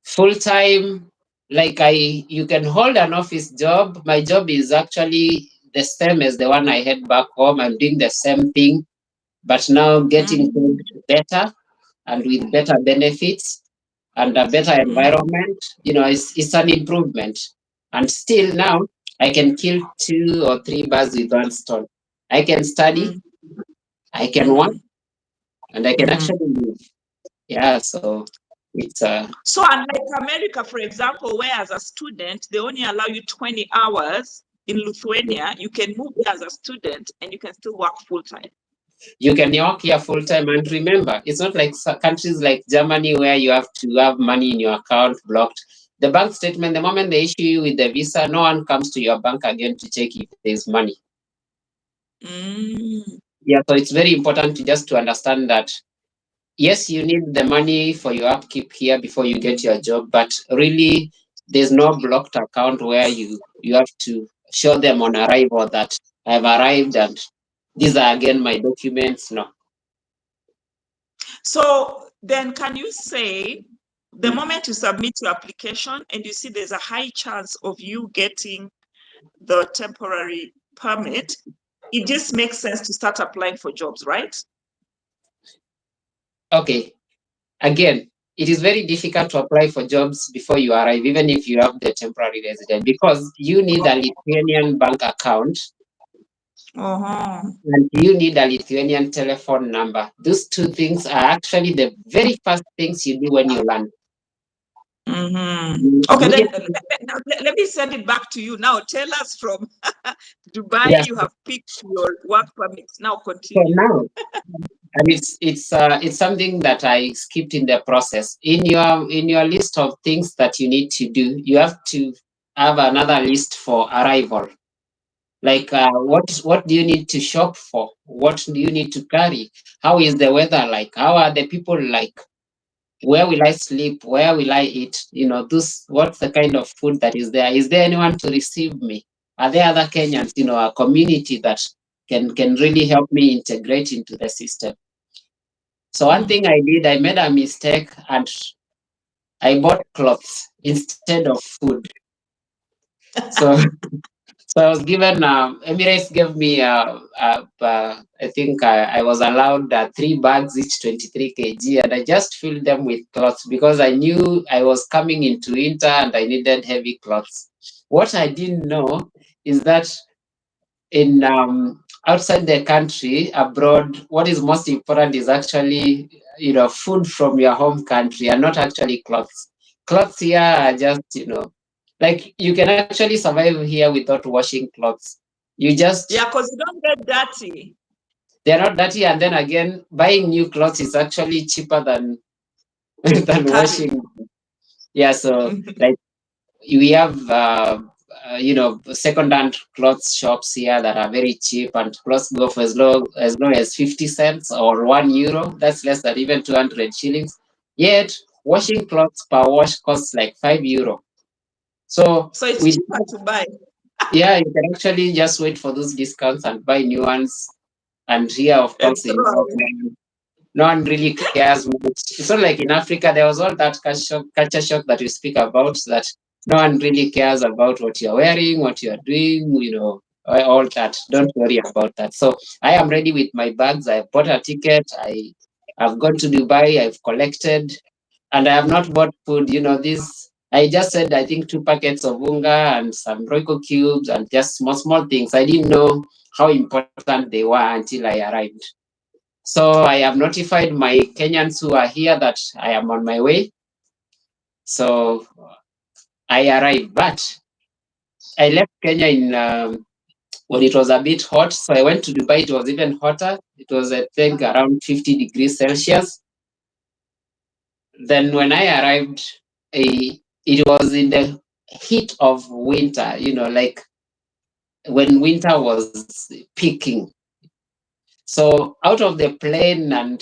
Full time, you can hold an office job. My job is actually the same as the one I had back home. I'm doing the same thing, but now getting paid better and with better benefits and a better environment. It's an improvement. And still now I can kill 2 or 3 birds with one stone. I can study, I can work, and I can actually move. Yeah, so it's So unlike America, for example, where as a student they only allow you 20 hours, in Lithuania you can move there as a student and you can still work full time. You can work here full time, and remember, it's not like countries like Germany where you have to have money in your account blocked. The bank statement, the moment they issue you with the visa, no one comes to your bank again to check if there's money. Yeah, so it's very important to understand that yes, you need the money for your upkeep here before you get your job, but really there's no blocked account where you have to show them on arrival that I've arrived and these are again my documents. No. So then can you say the moment you submit your application and you see there's a high chance of you getting the temporary permit, it just makes sense to start applying for jobs, right? Okay. Again, it is very difficult to apply for jobs before you arrive, even if you have the temporary resident, because you need a Lithuanian bank account and you need a Lithuanian telephone number. Those 2 things are actually the very first things you do when you land. Okay, then let me send it back to you. Now tell us from Dubai, you have picked your work permit. Now continue. So now, and it's something that I skipped in the process. In your list of things that you need to do, you have to have another list for arrival. Like what do you need to shop for? What do you need to carry? How is the weather like? How are the people like? Where will I sleep? Where will I eat? What's the kind of food that is there? Is there anyone to receive me? Are there other Kenyans, a community that can really help me integrate into the system? So one thing I did, I made a mistake, and I bought clothes instead of food. So so I was given, Emirates gave me, I think I was allowed 3 bags each, 23 kg, and I just filled them with clothes because I knew I was coming into winter and I needed heavy clothes. What I didn't know is that in outside the country, abroad, what is most important is actually, food from your home country and not actually clothes. Clothes here are just, like you can actually survive here without washing clothes. You just, Yeah, because you don't get dirty. they're not dirty, and then again, buying new clothes is actually cheaper than than Carry. washing. Yeah, so like we have second-hand clothes shops here that are very cheap, and clothes go for as low as 50 cents or €1. That's less than even 200 shillings. Yet washing clothes per wash costs like €5. So So it's with cheaper to buy. yeah, you can actually just wait for those discounts and buy new ones. And here, of And course, in throw Europe, away. no one really cares much. It's not like in Africa, there was all that culture shock that we speak about, that no one really cares about what you're wearing, what you're doing, all that. Don't worry about that. So I am ready with my bags. I bought a ticket. I've gone to Dubai. I've collected, and I have not bought food. This. I just said I think 2 packets of unga and some Royco cubes and just small things. I didn't know how important they were until I arrived. So I have notified my Kenyans who are here that I am on my way. So I arrived, but I left Kenya in when it was a bit hot. So I went to Dubai. It was even hotter. It was, I think, around 50 degrees Celsius. Then when I arrived, it was in the heat of winter. Like when winter was peaking. So out of the plane, and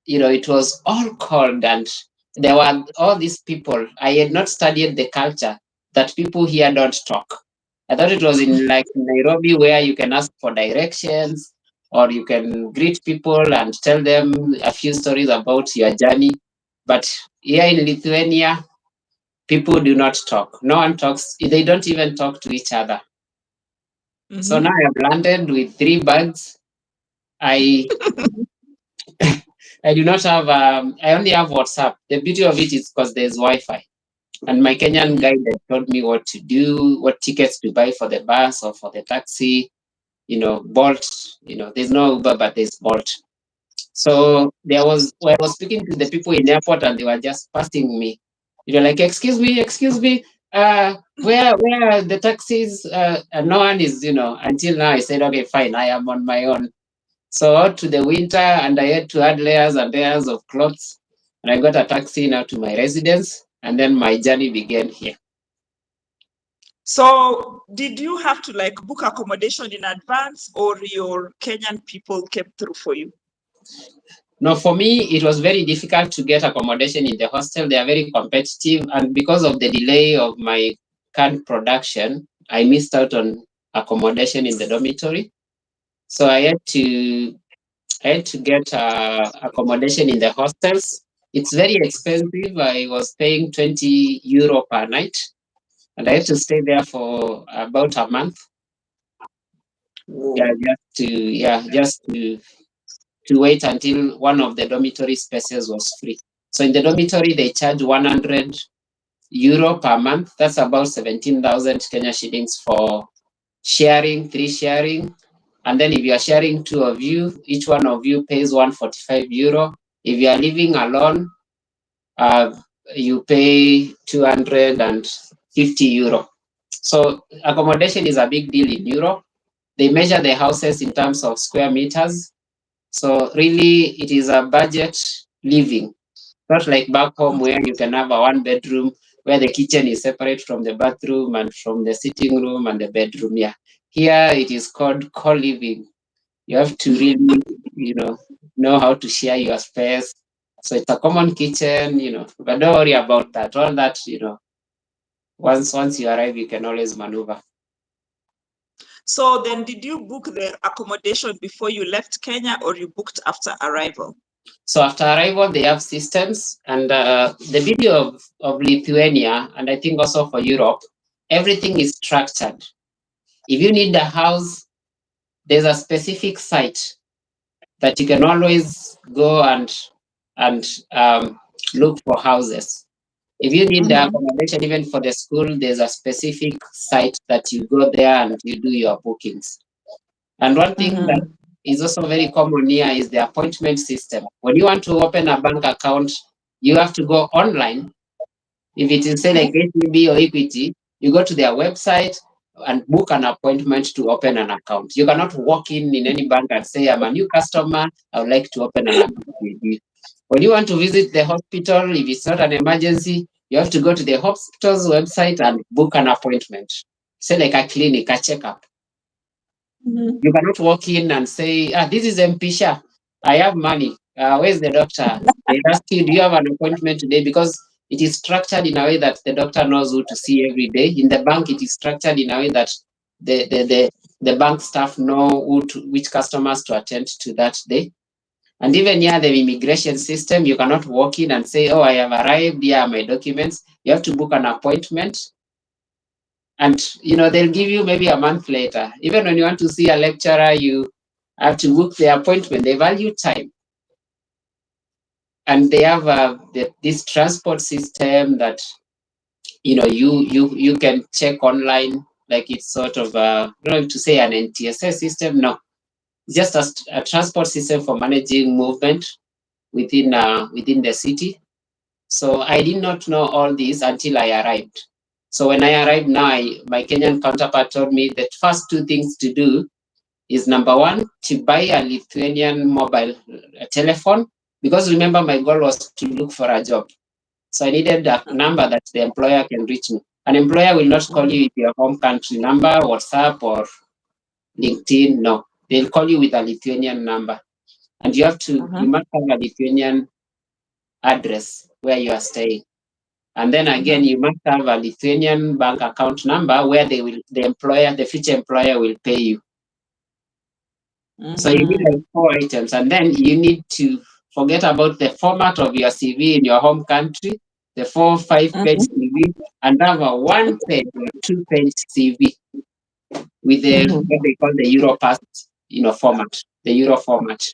it was all cold, and there were all these people. I had not studied the culture that people here don't talk. I thought it was in like Nairobi where you can ask for directions or you can greet people and tell them a few stories about your journey. But here in Lithuania, people do not talk. No one talks. They don't even talk to each other. So now I have landed with 3 bags. I I do not have. I only have WhatsApp. The beauty of it is because there's Wi-Fi, and my Kenyan guide had told me what to do, what tickets to buy for the bus or for the taxi. Bolt. There's no Uber, but there's Bolt. So I was speaking to the people in the airport, and they were just passing me. Like, excuse me. Where are the taxis? And no one is. Until now, I said, okay, fine. I am on my own. So out to the winter, and I had to add layers and layers of clothes. And I got a taxi now to my residence, and then my journey began here. So did you have to like book accommodation in advance, or your Kenyan people came through for you? No, for me, it was very difficult to get accommodation in the hostel. They are very competitive, and because of the delay of my canned production, I missed out on accommodation in the dormitory. So I had to get accommodation in the hostels. It's very expensive. I was paying €20 per night, and I had to stay there for about a month. Yeah, just to wait until one of the dormitory spaces was free. So in the dormitory, they charge €100 per month. That's about 17,000 Kenya shillings for sharing, 3 sharing. And then if you are sharing 2 of you, each one of you pays €145. If you are living alone, uh, you pay €250. So accommodation is a big deal in Europe. They measure the houses in terms of square meters. So really, it is a budget living, not like back home where you can have a 1 bedroom where the kitchen is separate from the bathroom and from the sitting room and the bedroom. Yeah, here it is called co-living. You have to really, know how to share your space. So it's a common kitchen, but don't worry about that. All that, once you arrive, you can always maneuver. So then did you book the accommodation before you left Kenya, or you booked after arrival? So after arrival, they have systems, and the video of Lithuania, and I think also for Europe, everything is structured. If you need a house, there's a specific site that you can always go and look for houses. If you need the accommodation, even for the school, there's a specific site that you go there and you do your bookings. And one thing that is also very common here is the appointment system. When you want to open a bank account, you have to go online. If it is say like HSBC or Equity, you go to their website and book an appointment to open an account. You cannot walk in any bank and say, I'm a new customer, I would like to open an account with you. When you want to visit the hospital, if it's not an emergency, you have to go to the hospital's website and book an appointment. Say like a clinic, a checkup. You cannot walk in and say, this is Mpisha. I have money. Where's the doctor? They ask you, do you have an appointment today? Because it is structured in a way that the doctor knows who to see every day. In the bank, it is structured in a way that the bank staff know which customers to attend to that day. And even here, the immigration system, you cannot walk in and say, oh, I have arrived, here are my documents. You have to book an appointment. And they'll give you maybe a month later. Even when you want to see a lecturer, you have to book the appointment. They value time, and they have this transport system that you can check online. Like it's sort of I don't know to say an NTSA system. No, it's just a transport system for managing movement within the city. So I did not know all this until I arrived. So when I arrived now, my Kenyan counterpart told me that first two things to do is number one, to buy a Lithuanian mobile telephone, because remember my goal was to look for a job. So I needed a number that the employer can reach me. An employer will not call you with your home country number, WhatsApp or LinkedIn. No, they'll call you with a Lithuanian number. And you must have a Lithuanian address where you are staying. And then again, you must have a Lithuanian bank account number where the future employer will pay you. So you need like 4 items, and then you need to forget about the format of your CV in your home country, the 4-5 page CV, and have a 1-page or 2-page CV with the what they call the Europass, format, the Euro format.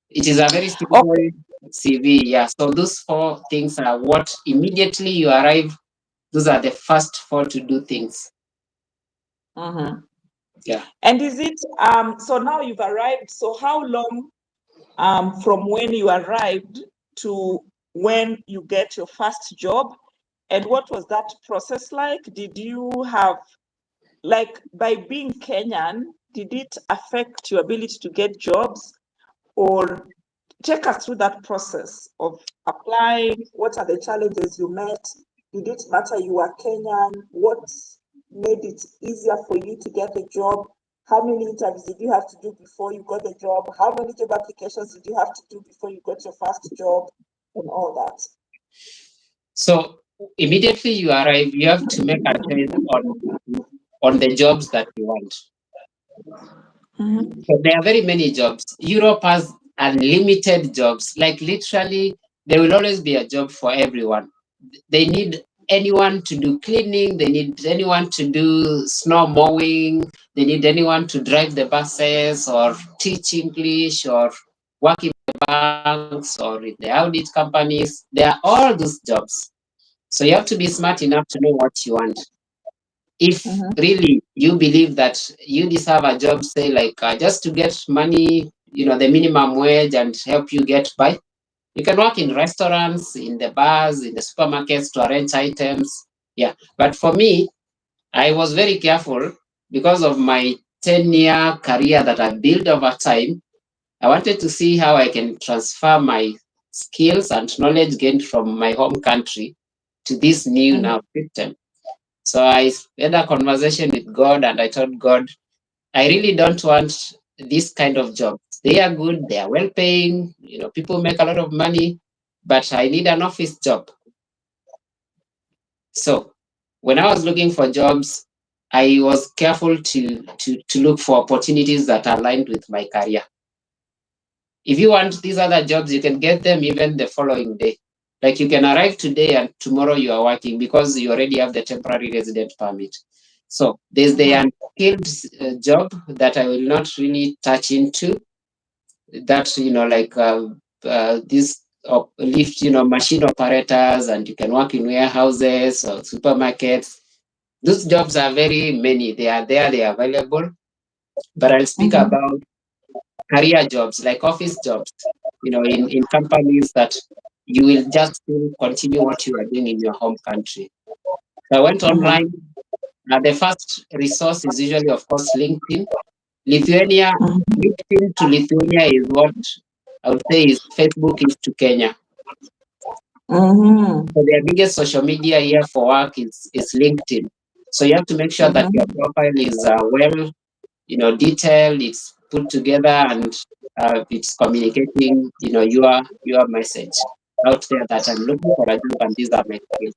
It is a very simple CV, yeah. So those 4 things are what immediately you arrive. Those are the first 4 to do things. Yeah. And is it so now you've arrived? So how long from when you arrived to when you get your first job? And what was that process like? Did you have, like, by being Kenyan, did it affect your ability to get jobs? Or take us through that process of applying. What are the challenges you met? Did it matter you were Kenyan? What made it easier for you to get a job? How many interviews did you have to do before you got the job? How many job applications did you have to do before you got your first job, and all that? So immediately you arrive, you have to make a choice on the jobs that you want. So there are very many jobs. Europe has unlimited jobs. Like literally, there will always be a job for everyone. They need anyone to do cleaning. They need anyone to do snow mowing. They need anyone to drive the buses or teach English or work in the banks or in the audit companies. There are all those jobs. So you have to be smart enough to know what you want. If really you believe that you deserve a job, say like just to get money, the minimum wage and help you get by, you can work in restaurants, in the bars, in the supermarkets to arrange items. Yeah. But for me, I was very careful because of my 10-year career that I built over time. I wanted to see how I can transfer my skills and knowledge gained from my home country to this new now system. So I had a conversation with God and I told God, I really don't want this kind of job. They are good, they are well paying, people make a lot of money, but I need an office job. So when I was looking for jobs, I was careful to look for opportunities that aligned with my career. If you want these other jobs, you can get them even the following day. Like you can arrive today and tomorrow you are working because you already have the temporary resident permit. So there's the unskilled job that I will not really touch into. That, like this lift, machine operators, and you can work in warehouses or supermarkets. Those jobs are very many. They are there, they are available. But I'll speak about career jobs, like office jobs, in companies that you will just still continue what you are doing in your home country. So I went online. The first resource is usually, of course, LinkedIn. LinkedIn to Lithuania is what I would say is Facebook is to Kenya. So their biggest social media here for work is LinkedIn. So you have to make sure that your profile is well, detailed, it's put together, and it's communicating, your message out there that I'm looking for a job and these are my skills.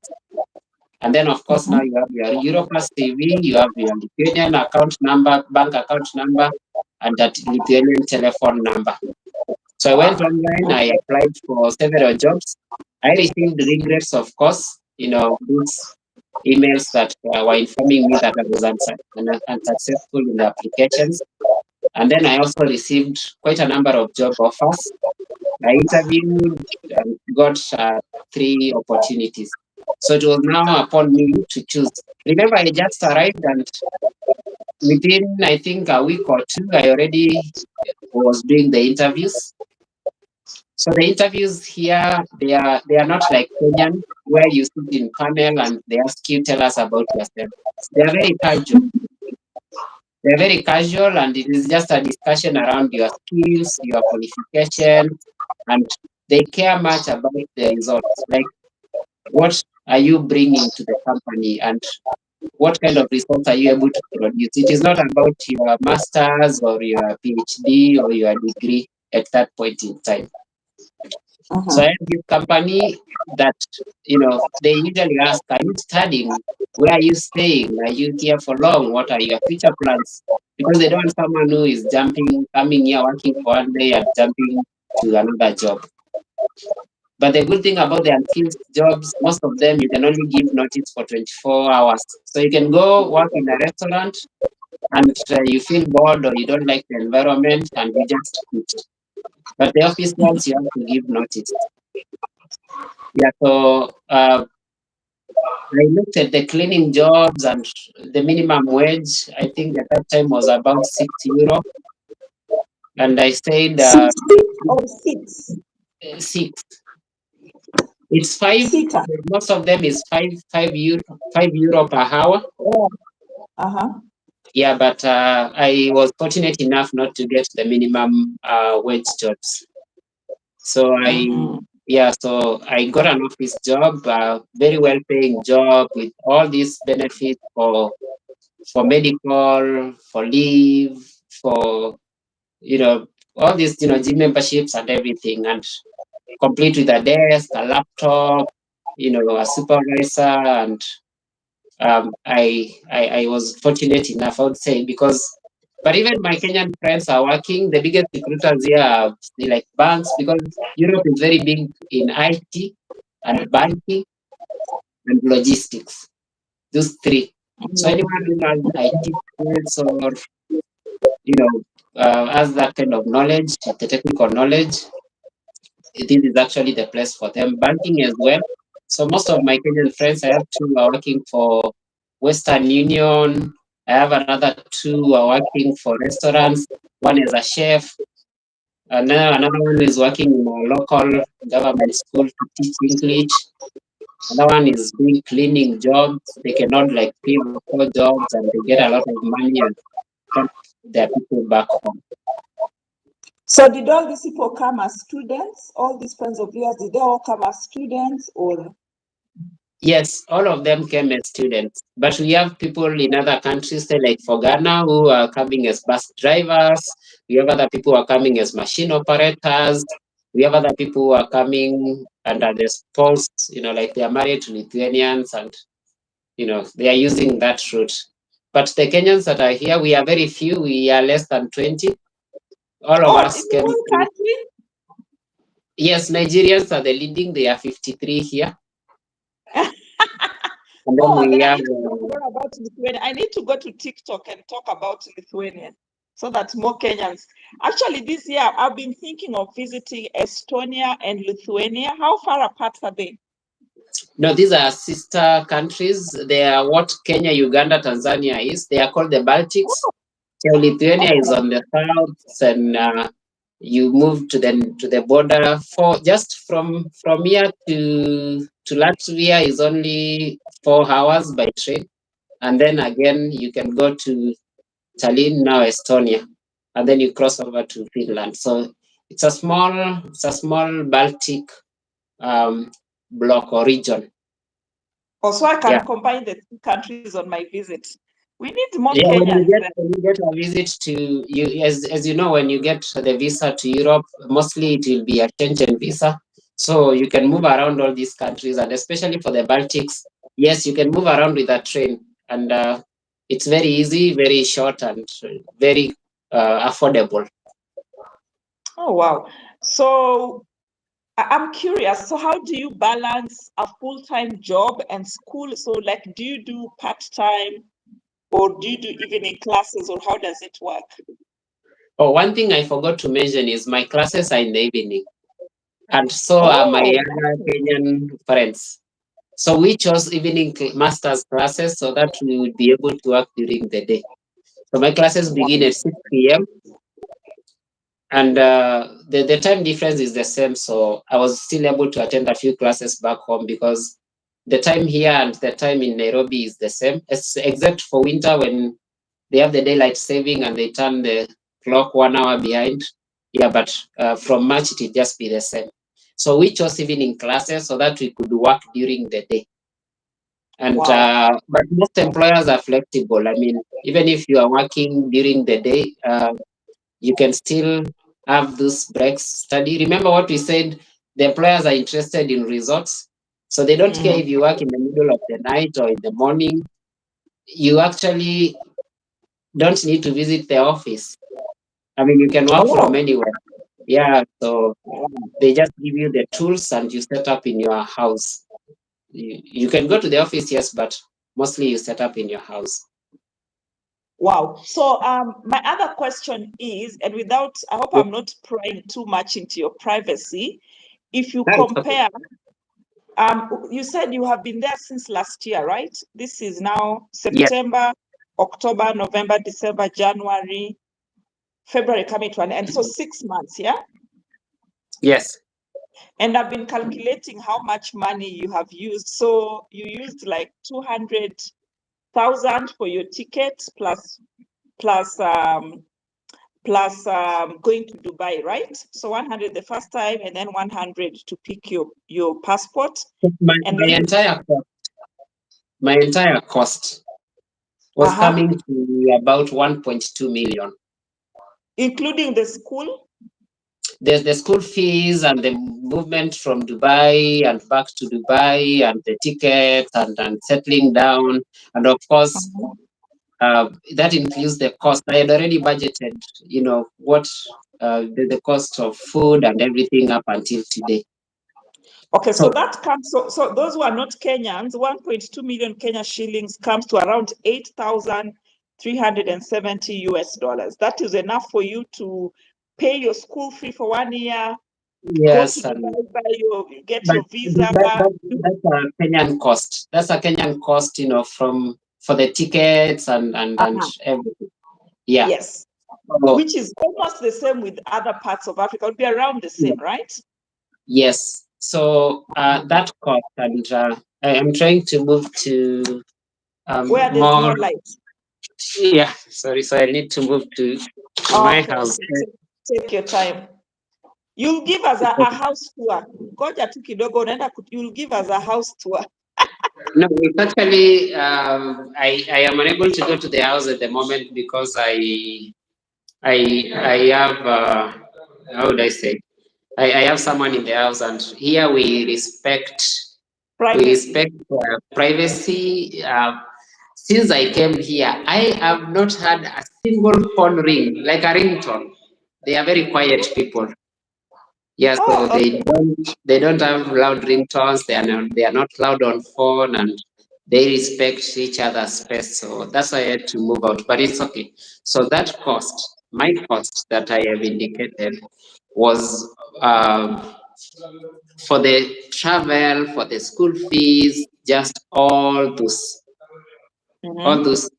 And then, of course, now you have your Europass CV, you have your Lithuanian account number, bank account number, and that Lithuanian telephone number. So I went online, I applied for several jobs. I received regrets, of course, these emails that were informing me that I was unsuccessful in the applications. And then I also received quite a number of job offers. I interviewed and got 3 opportunities. So it was now upon me to choose. Remember, I just arrived, and within, I think, a week or 2, I already was doing the interviews. So the interviews here, they are not like Kenyan, where you sit in panel and they ask you, tell us about yourself. They are very casual. They're very casual, and it is just a discussion around your skills, your qualifications, and they care much about the results. Like, what are you bringing to the company, and what kind of results are you able to produce? It is not about your master's or your PhD or your degree at that point in time. So I have this company that, they usually ask, are you studying? Where are you staying? Are you here for long? What are your future plans? Because they don't want someone who is coming here, working for 1 day and jumping to another job. But the good thing about the unskilled jobs, most of them, you can only give notice for 24 hours. So you can go work in a restaurant and you feel bored or you don't like the environment and you just quit. But the office ones, you have to give notice. Yeah, so I looked at the cleaning jobs, and the minimum wage, I think at that time, was about €6. And I said, 6. It's 5. Most of them is €5 per hour. Yeah, but I was fortunate enough not to get the minimum wage jobs. So so I got an office job, very well paying job with all these benefits for medical, for leave, for all these gym memberships and everything, and complete with a desk, a laptop, a supervisor, and I was fortunate enough, I would say, but even my Kenyan friends are working. The biggest recruiters here are like banks, because Europe is very big in IT and banking and logistics. Those 3. So anyone who has IT skills or has that kind of knowledge, the technical knowledge, this is actually the place for them. Banking as well. So most of my Kenyan friends, I have 2 are working for Western Union. I have another 2 who are working for restaurants. One is a chef. Another one is working in a local government school to teach English. Another one is doing cleaning jobs. They cannot 3 or 4 jobs, and they get a lot of money and send their people back home. So did all these people come as students? All these friends of yours, did they all come as students, or? Yes, all of them came as students. But we have people in other countries, say like for Ghana, who are coming as bus drivers. We have other people who are coming as machine operators. We have other people who are coming under the spouse, like they are married to Lithuanians, and they are using that route. But the Kenyans that are here, we are very few. We are less than 20. All of us in one country? Yes, Nigerians are the leading. They are 53 here. And then Oh, then we I have need to talk more about Lithuania. I need to go to TikTok and talk about Lithuania so that more Kenyans. Actually, this year I've been thinking of visiting Estonia and Lithuania. How far apart are they? no, these are sister countries. They are what Kenya, Uganda, Tanzania is. They are called the Baltics. So Lithuania is Oh, on the south, and you move to the border. For just from here to Latvia is only 4 hours by train, and then again you can go to Tallinn, now Estonia, and then you cross over to Finland. So it's a small Baltic um, block or region. also I Yeah. can combine the two countries on my visit. We need more Yeah, when you Kenyans get there. when you get a visit to you, as you know, when you get the visa to Europe, mostly it will be a Schengen visa, so you can move around all these countries, and especially for the Baltics, yes, you can move around with a train, and it's very easy, very short, and very affordable. Oh, wow. So I'm curious. So how do you balance a full-time job and school? So like, do you do part-time or do you do evening classes or how does it work? Oh, one thing I forgot to mention is my classes are in the evening, and so are my Oh, other Kenyan friends. So we chose evening masters classes so that we would be able to work during the day. So my classes wow. begin at 6 p.m. and the time difference is the same. So I was still able to attend a few classes back home because the time here and the time in Nairobi is the same, except for winter when they have the daylight saving and they turn the clock 1 hour behind. Yeah, but from March it will just be the same. So we chose evening classes so that we could work during the day. And Wow. but most employers are flexible. I mean, even if you are working during the day, you can still have those breaks. Study. Remember what we said? The employers are interested in results, so they don't care Mm. if you work in the middle of the night or in the morning. You actually don't need to visit the office. I mean, you can work from Oh, anywhere. Yeah. So wow. they just give you the tools and you set up in your house. You can go to the office, yes, but mostly you set up in your house. Wow. So my other question is, and without, I hope I'm not prying too much into your privacy. If you Right. Okay. compare, you said you have been there since last year, right? This is now Yes. September, October, November, December, January, February coming to an end. So 6 months, yeah? Yes. And I've been calculating how much money you have used. So you used like 200,000 for your ticket plus going to Dubai, right? So 100 the first time and then 100 to pick your passport. My, And my then, entire cost, my entire cost was uh-huh, coming to about 1.2 million. including the school. There's the school fees and the movement from Dubai and back to Dubai and the tickets and settling down. And of course, Uh-huh. that includes the cost. I had already budgeted, what the cost of food and everything up until today. Okay, so So that comes, so those who are not Kenyans, 1.2 million Kenya shillings comes to around 8,370 US dollars. That is enough for you to pay your school fee for 1 year, go to yes, and Dubai, get but your visa. that's a Kenyan cost. That's a Kenyan cost, for the tickets and Uh-huh. everything. Yeah. Yes, So, which is almost the same with other parts of Africa. It would be around the yeah, same, right? yes. So that cost, and I am trying to move to Where there's more. more light. Yeah. Sorry. So I need to move to my Okay, house. okay. Take your time. You'll give us a house tour. Ngoja tu kidogo, you'll give us a house tour. No, it's actually I am unable to go to the house at the moment because I have how would I say, I have someone in the house, and here we Privacy. respect privacy. Since I came here, I have not had a single phone ring, like a ringtone. They are very quiet people. Yeah, so Oh, okay. they don't have loud ringtones. They are not loud on phone, and they respect each other's space. So that's why I had to move out. But it's okay. So that cost, my cost that I have indicated, was for the travel, for the school fees, just all Mhm. those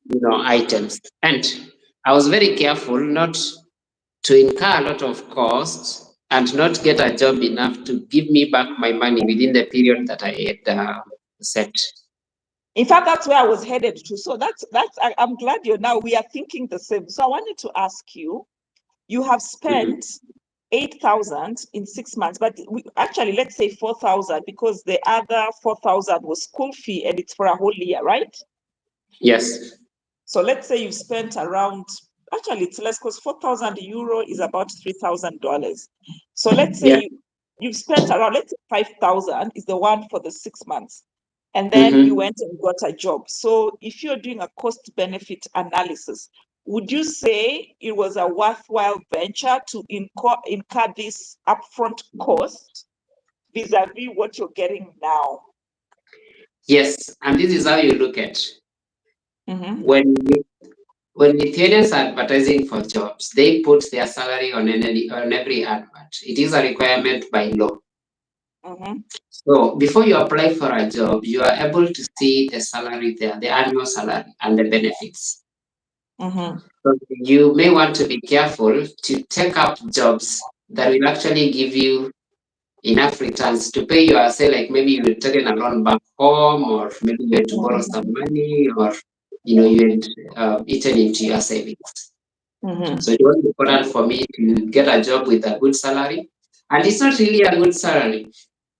items. And I was very careful not to incur a lot of costs and not get a job enough to give me back my money within the period that I had set. In fact, that's where I was headed to. So I'm glad we are thinking the same. So I wanted to ask you, you have Mhm. spent 8,000 in 6 months, but actually, let's say 4,000 because the other 4,000 was school fee and it's for a whole year, right? Yes. So let's say you spent around, actually it's less because 4,000 euro is about $3,000. So let's Yeah. say you've spent around, let's say 5,000 is the one for the 6 months. And then you Mm-hmm. went and got a job. So if you're doing a cost benefit analysis, would you say it was a worthwhile venture to incur this upfront cost vis-a-vis what you're getting now? Yes, and this is how you look at Mm-hmm. when Lithuanians are advertising for jobs, they put their salary on every advert. It is a requirement by law. Mm-hmm. So before you apply for a job, you are able to see the salary there, the annual salary and the benefits. Mm-hmm. So you may want to be careful to take up jobs that will actually give you enough returns to pay your, say, like maybe you had taken a loan back home, or maybe you had to borrow some money, or you had eaten into your savings. Mm-hmm. So it was important for me to get a job with a good salary, and it's not really a good salary.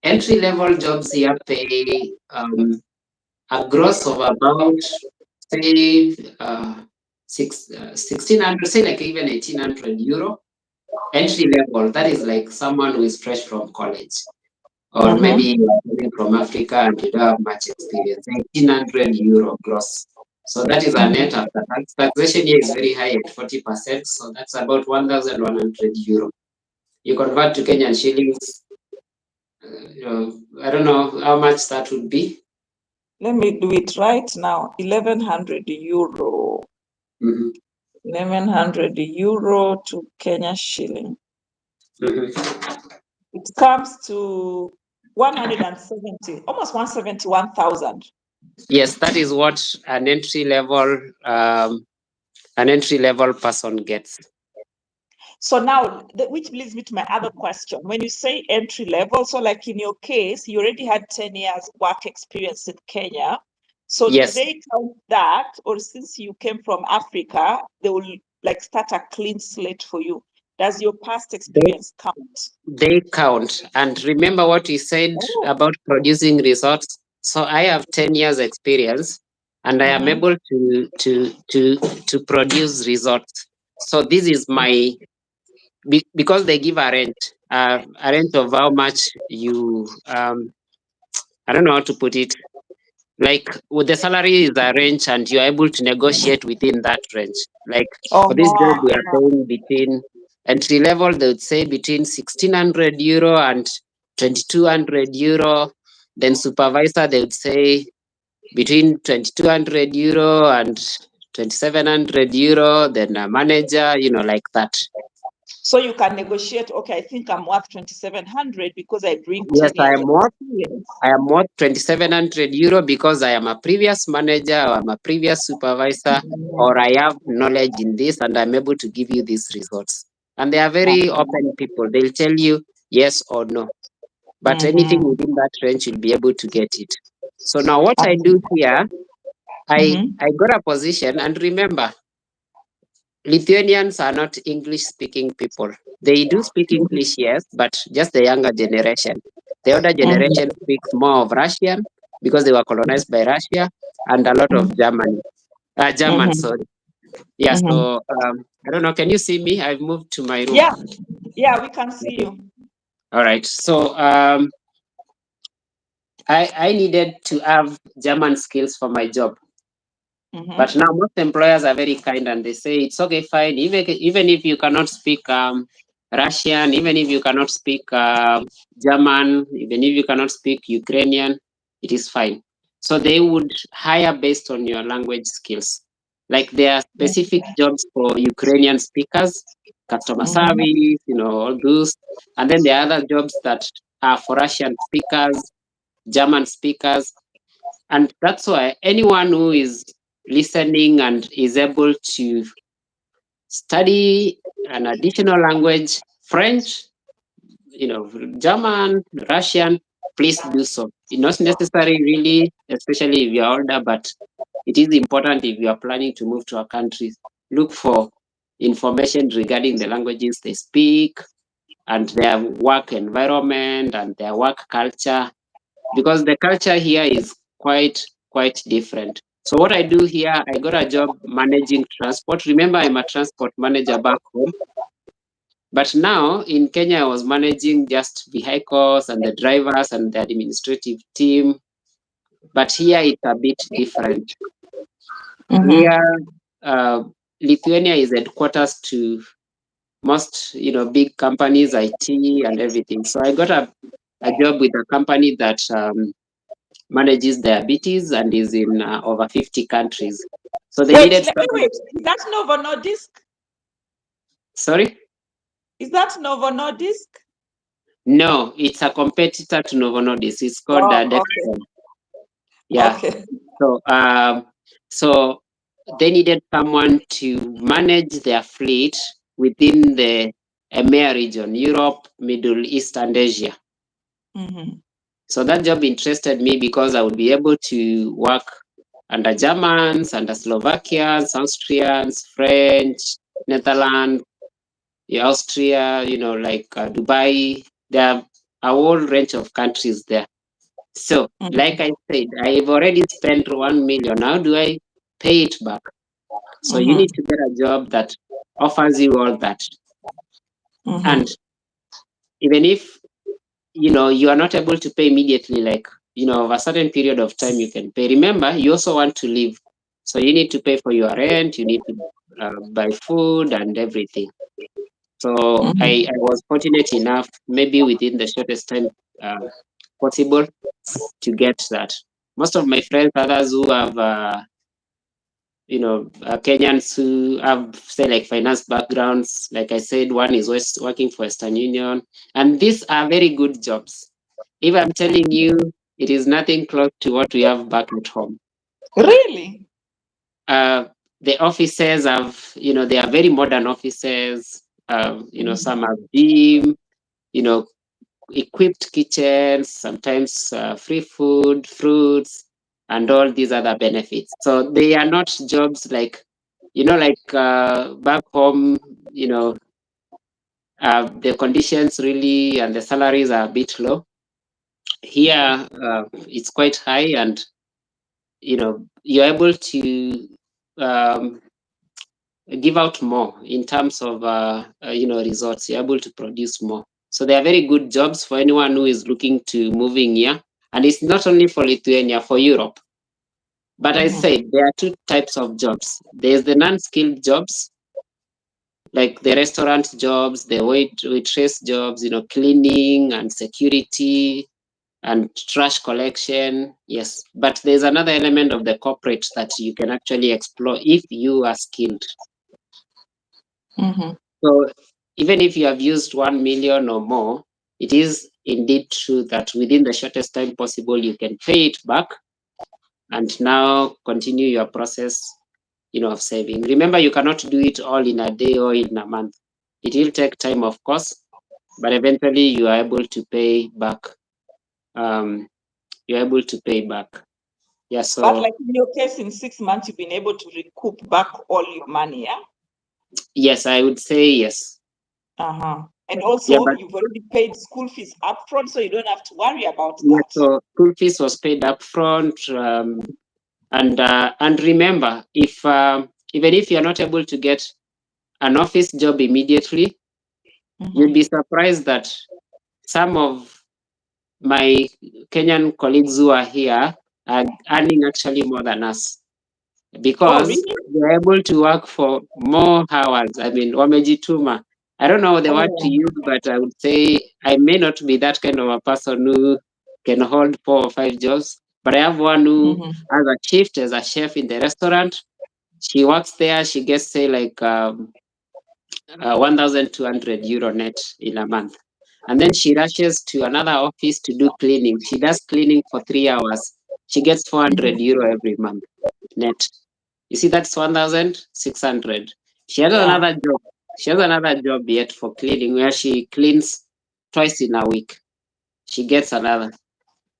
Entry level jobs here pay a gross of about, say, 1,600, say like even 1,800 euro. Entry level, that is like someone who is fresh from college, or maybe Mm-hmm. you're coming from Africa and you don't have much experience. 1,800 euro gross. So that is a net after tax. Taxation here is very high at 40%. So that's about 1,100 euro. You convert to Kenyan shillings, I don't know how much that would be. Let me do it right now. 1,100 euro. Mhm. 1,100 euro to Kenya shilling. Mhm. It comes to 170, almost 171,000. Yes, that is what an entry level person gets. So now, which leads me to my other question. When you say entry level, so like in your case, you already had 10 years work experience in Kenya. So do Yes, they count that, or since you came from Africa, they will like start a clean slate for you? Does your past they, experience count? they count. And remember what you said Oh. about producing results. So I have 10 years experience, and I am Mm-hmm. able to produce results. So this is my, because they give a range of how much you, I don't know how to put it. Like, with the salary is a range, and you're able to negotiate within that range. Like, for this job, we are Uh-huh. paying between entry level, they would say between 1,600 euro and 2,200 euro. Then supervisor, they would say between 2,200 euro and 2,700 euro. Then a manager, like that. So you can negotiate, okay, I think I'm worth 2,700 because I bring Yes, 10 years experience. I am worth 2,700 euro because I am a previous manager, or I'm a previous supervisor, or I have knowledge in this, and I'm able to give you these results. And they are very open people. They'll tell you yes or no. But anything Mm-hmm. within that range, you'll be able to get it. So now what I do here, Mm-hmm. I got a position, and remember, Lithuanians are not English speaking people. They do speak English, yes, but just the younger generation. The older generation speaks more of Russian because they were colonized by Russia, and a lot of German, Mm-hmm. sorry. Yeah, Mm-hmm. so I don't know. Can you see me? I've moved to my room. Yeah, yeah, we can see Okay. you. All right. So I needed to have German skills for my job. But Mm-hmm. now most employers are very kind, and they say it's okay, fine, even if you cannot speak Russian, even if you cannot speak German, even if you cannot speak Ukrainian, it is fine. So they would hire based on your language skills. Like there are specific jobs for Ukrainian speakers, customer service, all those. And then there are other jobs that are for Russian speakers, German speakers. And that's why anyone who is listening and is able to study an additional language, French, German, Russian, please do so. It's not necessary really, especially if you're older, but it is important if you are planning to move to a country. Look for information regarding the languages they speak and their work environment and their work culture, because the culture here is quite different. So what I do here, I got a job managing transport. Remember, I'm a transport manager back home. But now in Kenya, I was managing just vehicles and the drivers and the administrative team. But here it's a bit different. Here, Lithuania is headquarters to most, big companies, IT and everything. So I got a job with a company that manages diabetes and is in over 50 countries. So they Wait, needed let me someone. wait. Is that Novo Nordisk? Sorry? Is that Novo Nordisk? No, it's a competitor to Novo Nordisk. It's called Dexcom. Okay. Yeah. Okay. So they needed someone to manage their fleet within the EMEA region, Europe, Middle East, and Asia. So that job interested me because I would be able to work under Germans, under Slovakians, Austrians, French, Netherlands, Austria, like Dubai. There are a whole range of countries there. So, like I said, I've already spent 1 million. How do I pay it back? So you need to get a job that offers you all that. And even if you are not able to pay immediately, like of a certain period of time you can pay. Remember, you also want to live. So you need to pay for your rent, you need to buy food and everything. So I was fortunate enough, maybe within the shortest time possible, to get that. Most of my friends, others who have, Kenyans who have, say, like finance backgrounds, like I said, one is working for Western Union, and these are very good jobs. If I'm telling you, it is nothing close to what we have back at home. Really? The offices have, they are very modern offices. Some have gym, equipped kitchens, sometimes free food, fruits, and all these other benefits. So they are not jobs like, back home, the conditions really and the salaries are a bit low. Here, it's quite high, and you're able to give out more in terms of results. You're able to produce more. So they are very good jobs for anyone who is looking to moving here. And it's not only for Lithuania, for Europe. But I said there are two types of jobs. There's the non-skilled jobs, like the restaurant jobs, the waitress jobs, cleaning and security and trash collection. Yes, but there's another element of the corporate that you can actually explore if you are skilled. So even if you have used 1 million or more, it is indeed true that within the shortest time possible, you can pay it back and now continue your process, of saving. Remember, you cannot do it all in a day or in a month. It will take time, of course, but eventually you are able to pay back. You're able to pay back. Yeah. So. But like in your case, in 6 months, you've been able to recoup back all your money, yeah? Yes, I would say yes. And also, you've already paid school fees upfront, so you don't have to worry about that. So school fees was paid upfront, and remember, if even if you're not able to get an office job immediately, you'll be surprised that some of my Kenyan colleagues who are here are earning actually more than us, because they're able to work for more hours. I mean, wamejituma. I don't know the word to Oh. use, but I would say I may not be that kind of a person who can hold 4 or 5 jobs. But I have one who Mhm. has a shift as a chef in the restaurant. She works there. She gets say like 1,200 euro net in a month. And then she rushes to another office to do cleaning. She does cleaning for 3 hours. She gets 400 Mhm. euro every month net. You see, that's 1,600. She has Yeah. another job. She has another job yet for cleaning where she cleans twice in a week. She gets another.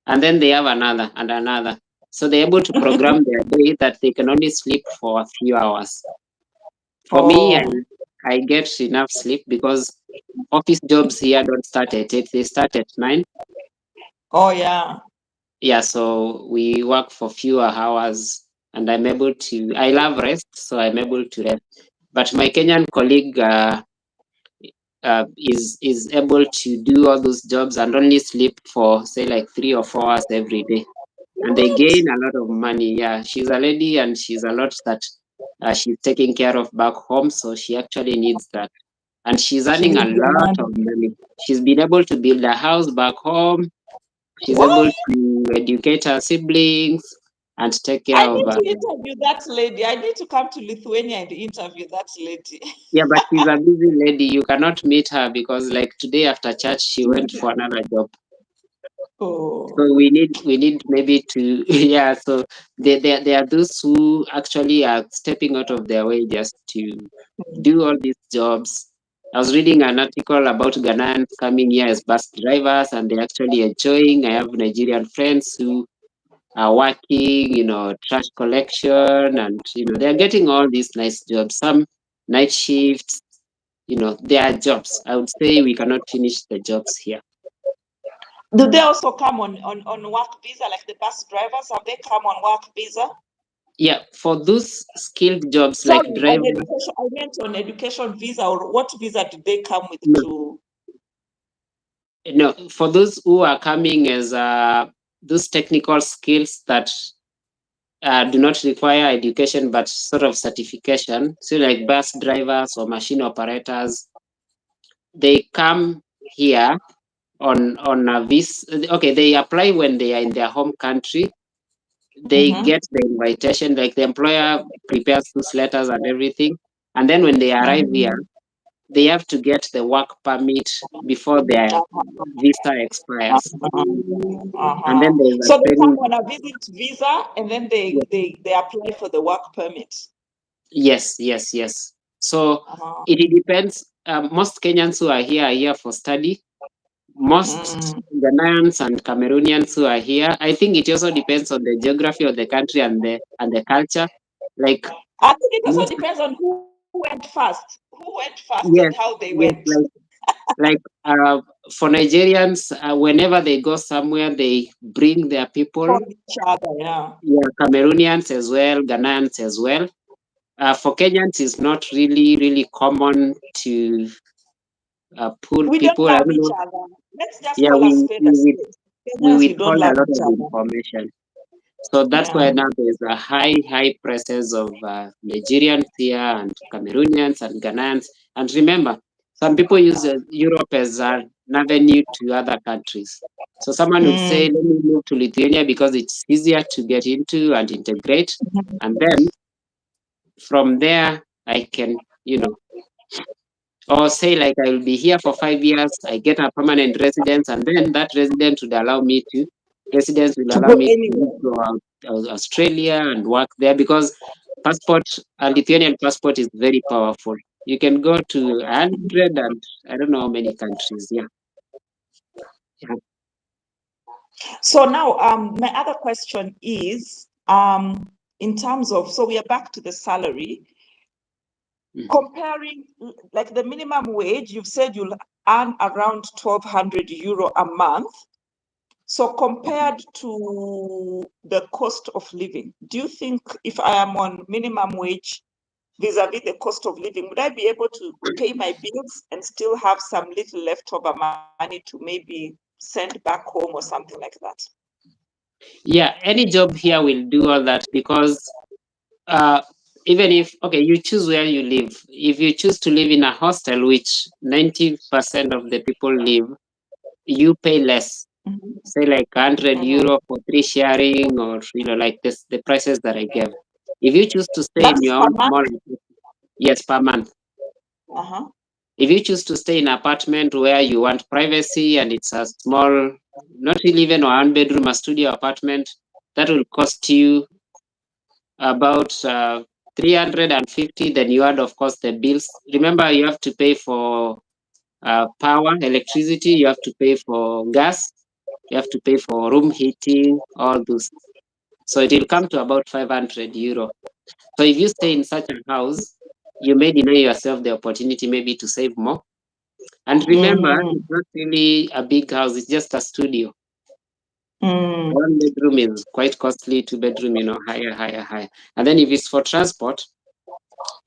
And then they have another and another. So they're able to program their day that they can only sleep for a few hours. For me, Oh. I get enough sleep because office jobs here don't start at 8, they start at 9. Oh yeah. Yeah, so we work for fewer hours and I'm able to, I love rest, so I'm able to rest. But my Kenyan colleague is able to do all those jobs and only sleep for say like 3 or 4 hours every day, and they What? gain a lot of money. Yeah, she's a lady and she's a lot that she's taking care of back home, so she actually needs that, and she's She earning a needs the lot of money. money. She's been able to build a house back home. She's able What? to educate her siblings and take care I of need to interview that lady. I need to come to Lithuania and interview that lady. yeah, but she's a busy lady. You cannot meet her because like today after church she went for another job. So Oh. we need maybe to yeah. So there are those who actually are stepping out of their way just to do all these jobs. I was reading an article about Ghanaians coming here as bus drivers and they're actually enjoying. I have Nigerian friends who are working, trash collection, and they're getting all these nice jobs. Some night shifts, there are jobs. I would say we cannot finish the jobs here. Do they also come on work visa, like the bus drivers? Have they come on work visa? Yeah, for those skilled jobs Sorry, like on driver, education. I meant on education visa, or what visa do they come with no, to? no, for those who are coming as those technical skills that do not require education but sort of certification, so like bus drivers or machine operators, they come here on a visa. Okay, they apply when they are in their home country. They Mm-hmm. get the invitation, like the employer prepares those letters and everything, and then when they arrive here Mm-hmm. they have to get the work permit before their visa expires. And then there's a So they come training. on a visit visa, and then Yes, they apply for the work permit. yes. So Uh-huh. it depends. Most Kenyans who are here for study. Most Mm. Ghanaians and Cameroonians who are here. I think it also depends on the geography of the country and the culture. Like I think it also most, depends on who went first, and yes, how they yes, went. like for Nigerians, whenever they go somewhere, they bring their people. For each other, yeah. Yeah, Cameroonians as well, Ghanaians as well. For Kenyans, it's not really common to pull We don't people. I love don't each know. other. Let's just Yeah, call a we spade a we with spade. we Kenyans, we don't withhold a love lot each of other. information. So that's why Yeah. now there's a high presence of Nigerians here and Cameroonians and Ghanaians. And remember, some people use Europe as an avenue to other countries. So someone would say, Mm. let me move to Lithuania because it's easier to get into and integrate. And then from there, I can, or say like I will be here for 5 years, I get a permanent residence, and then that residence would allow me to, residence will To allow go me to anywhere. go out Australia and work there because passport, a Lithuanian passport is very powerful. You can go to 100 and I don't know how many countries. Yeah. Yeah. So now, my other question is, in terms of, so we are back to the salary. Mhm. Comparing, like the minimum wage, you've said you'll earn around 1,200 euro a month. So compared to the cost of living, do you think if I am on minimum wage vis-a-vis the cost of living, would I be able to pay my bills and still have some little leftover money to maybe send back home or something like that? Yeah, any job here will do all that because uh, even if, okay, you choose where you live. If you choose to live in a hostel, which 90% of the people live, you pay less. Mhm. Say like 100 Mhm. euro for 3 sharing, or like this, the prices that I gave. If you choose to stay That in is your per own month. small, yes, per month. Uh-huh. If you choose to stay in an apartment where you want privacy and it's a small, not really even a one bedroom, a studio apartment, that will cost you about 350. Then you add, of course, the bills. Remember, you have to pay for power, electricity, you have to pay for gas, you have to pay for room heating, all those. So it will come to about 500 euro. So if you stay in such a house, you may deny yourself the opportunity maybe to save more. And remember, Mhm. it's not really a big house, it's just a studio. Mm. One bedroom is quite costly, two bedroom, higher, higher, higher. And then if it's for transport,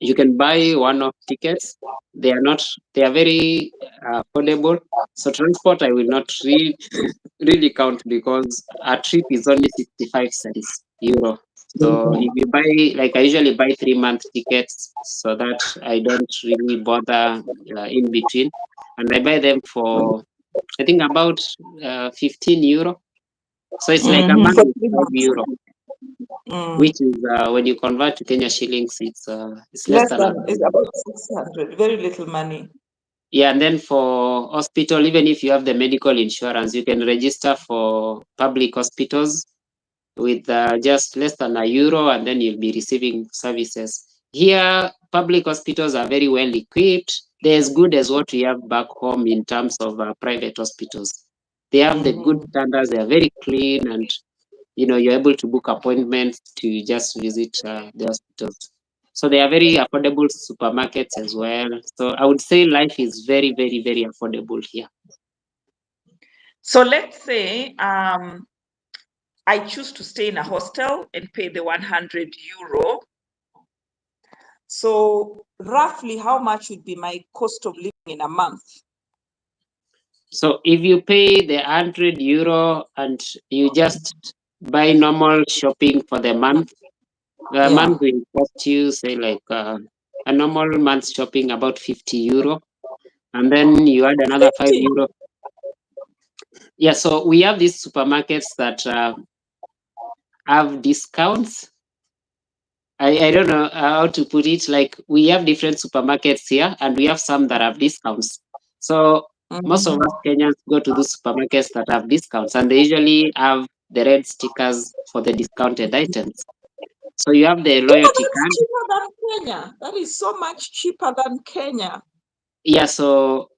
you can buy one-off tickets. They are not, they are very affordable. So transport, I will not really count, because a trip is only 65 cents euro. So if you buy, like I usually buy 3 month tickets so that I don't really bother in between. And I buy them for, I think, about 15 euro. So it's like a Mhm. month For is 3 months. 5 euro, Mm. which is when you convert to Kenya shillings, it's less Less than a than, it's thousand. about 600. Very little money. Yeah, and then for hospital, even if you have the medical insurance, you can register for public hospitals with just less than a euro, and then you'll be receiving services. Here, public hospitals are very well equipped. They're as good as what we have back home in terms of private hospitals. They have the good Mhm. standards. They are very clean, and you're able to book appointments to just visit the hospitals. So they are very affordable supermarkets as well. So I would say life is very, very, very affordable here. So let's say I choose to stay in a hostel and pay the 100 euro. So roughly how much would be my cost of living in a month? So if you pay the 100 euro and you just buy normal shopping for the Yeah. month will cost you, say, like a normal month shopping about 50 euro. And then you add another 5 50. euro. Yeah, so we have these supermarkets that have discounts. I don't know how to put it. Like, we have different supermarkets here, and we have some that have discounts. So most of Mhm. us Kenyans go to those supermarkets that have discounts, and they usually have the red stickers for the discounted items. So you have the Yeah, loyalty that's card. cheaper than Kenya. That is so much cheaper than Kenya. Yeah, so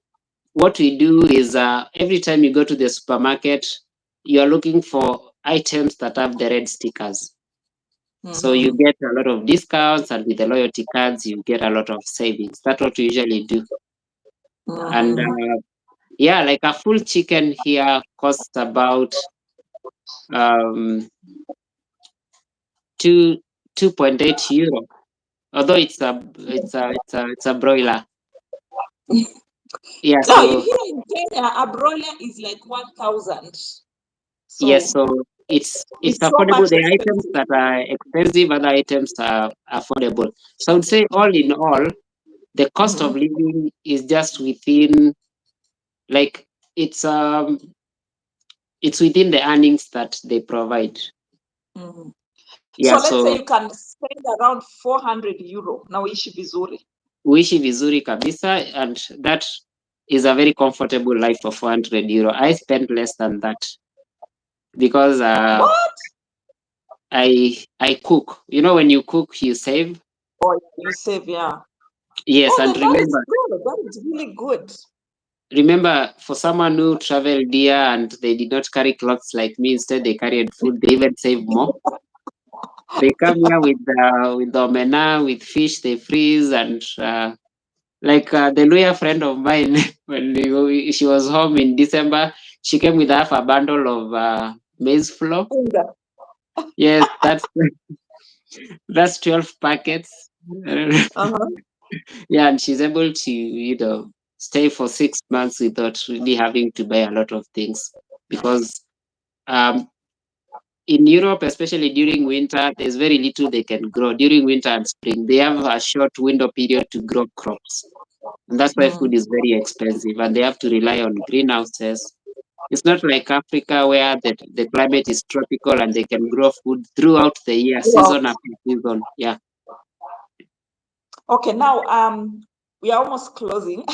what we do is every time you go to the supermarket, you are looking for items that have the red stickers. So you Mhm. get a lot of discounts, and with the loyalty cards, you get a lot of savings. That's what we usually do. And Mhm. yeah, like a full chicken here costs about um, two 2.8 euro. Although it's a broiler. Yeah, No, in so here in Kenya, a broiler is like 1,000. yes, So so it's it's so affordable. much The items expensive. that are expensive, other items are affordable. So I would say, all in all, the cost of Mhm. living is just within, like, it's um it's within the earnings that they provide. Mhm. Yeah, So let's say so you can spend around 400 euro na uishi vizuri. uishi vizuri kabisa, and that is a very comfortable life for 400 euro. I spend less than that because What? I cook. When you cook, you save. Oh, you save, yeah. Yes, Oh, and then that is remember, good. That is really good. for someone who traveled here and they did not carry clothes like me, instead they carried food, they even save more. They come here with the omena, with fish, they freeze, and like the lawyer friend of mine, when she was home in December, she came with half a bundle of maize flour. Yes, that's 12 packets. Uh-huh. Yeah, and she's able to, stay for 6 months without really having to buy a lot of things, because um, in Europe, especially during winter, there's very little they can grow. During winter and spring, they have a short window period to grow crops. And that's why food is very expensive, and they have to rely on greenhouses. It's not like Africa where the climate is tropical and they can grow food throughout the year, season after season. Yeah. Okay, now we are almost closing.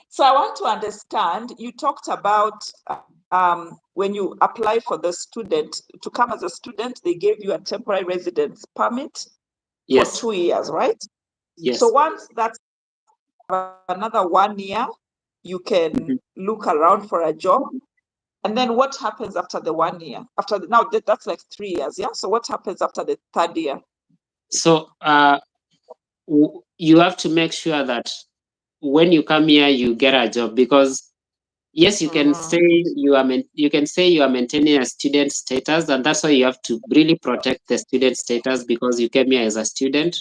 So I want to understand, you talked about when you apply for the student, to come as a student, they gave you a temporary residence permit Yes. for 2 years, right? Yes. So once that's another 1 year, you can look around for a job. And then what happens after the 1 year? After now that's like 3 years, yeah? So what happens after the third year? So you have to make sure that when you come here, you get a job, because yes, you can say you are maintaining a student status, and that's why you have to really protect the student status, because you came here as a student.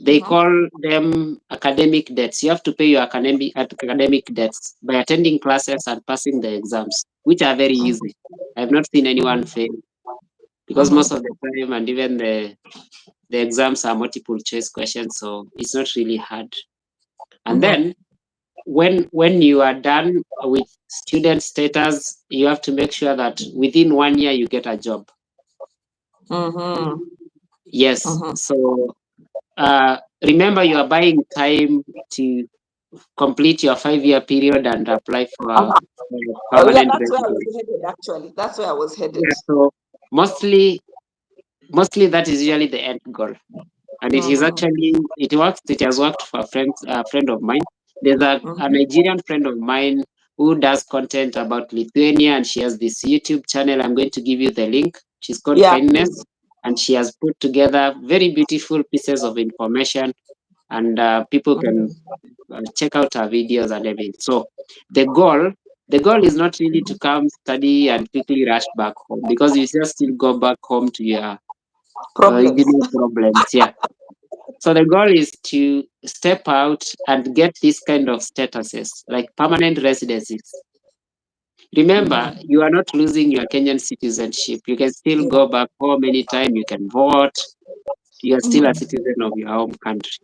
They call them academic debts. You have to pay your academic debts by attending classes and passing the exams, which are very easy. I've not seen anyone fail, because most of the time, and even the exams are multiple choice questions, so it's not really hard. And then when you are done with student status, you have to make sure that within 1 year you get a job. Yes. So remember, you are buying time to complete your 5-year period and apply for permanent That's where I was residence. headed, actually. That's where I was headed. Yeah, so mostly that is usually the end goal. And it is actually, it has worked for a friend of mine. There's a Nigerian friend of mine who does content about Lithuania, and she has this YouTube channel. I'm going to give you the link. She's called Kindness, and she has put together very beautiful pieces of information, and people can check out her videos and everything. So the goal is not really to come study and quickly rush back home, because you just still go back home to your problems. Yeah. So the goal is to step out and get these kind of statuses, like permanent residencies. Remember, you are not losing your Kenyan citizenship. You can still go back home anytime. You can vote. You are still a citizen of your home country.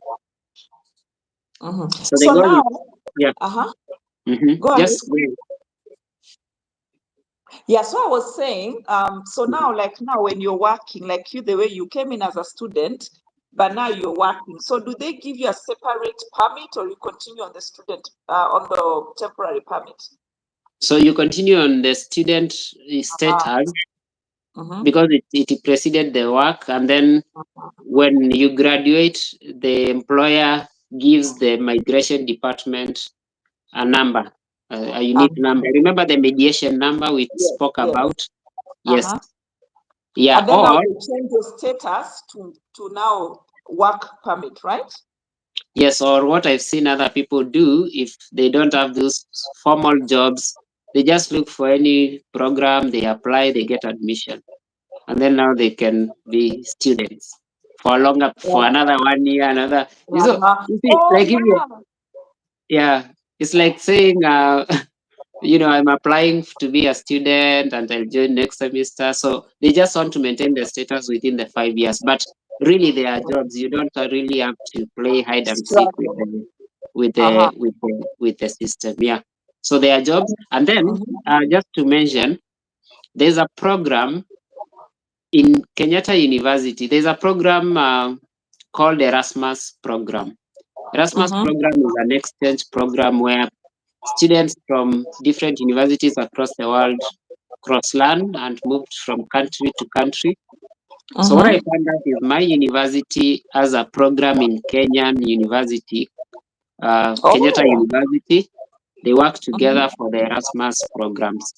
So the goal now, is, go ahead. just go ahead. Yeah, so I was saying, so now when you're working, like you, the way you came in as a student, but now you're working. So do they give you a separate permit, or you continue on the student, on the temporary permit? So you continue on the student status, because it preceded the work, and then when you graduate, the employer gives the migration department a number, a unique number. Remember the mediation number we spoke about? Yes. Yeah. And then now you change your status to now work permit, right? Yes, or what I've seen other people do, if they don't have those formal jobs, they just look for any program, they apply, they get admission, and then now they can be students for another 1 year, another. So you see, like it's like saying, I'm applying to be a student and I'll join next semester. So they just want to maintain the status within the 5 years, but really they are jobs. You don't really have to play hide and seek with the system. Yeah. So they are jobs. And then just to mention, there's a program in Kenyatta University. There's a program called Erasmus program. Erasmus program is an exchange program where students from different universities across the world cross land and moved from country to country. So what I found out is my university has a program in Kenyan University, Kenyatta University. They work together for the Erasmus programs.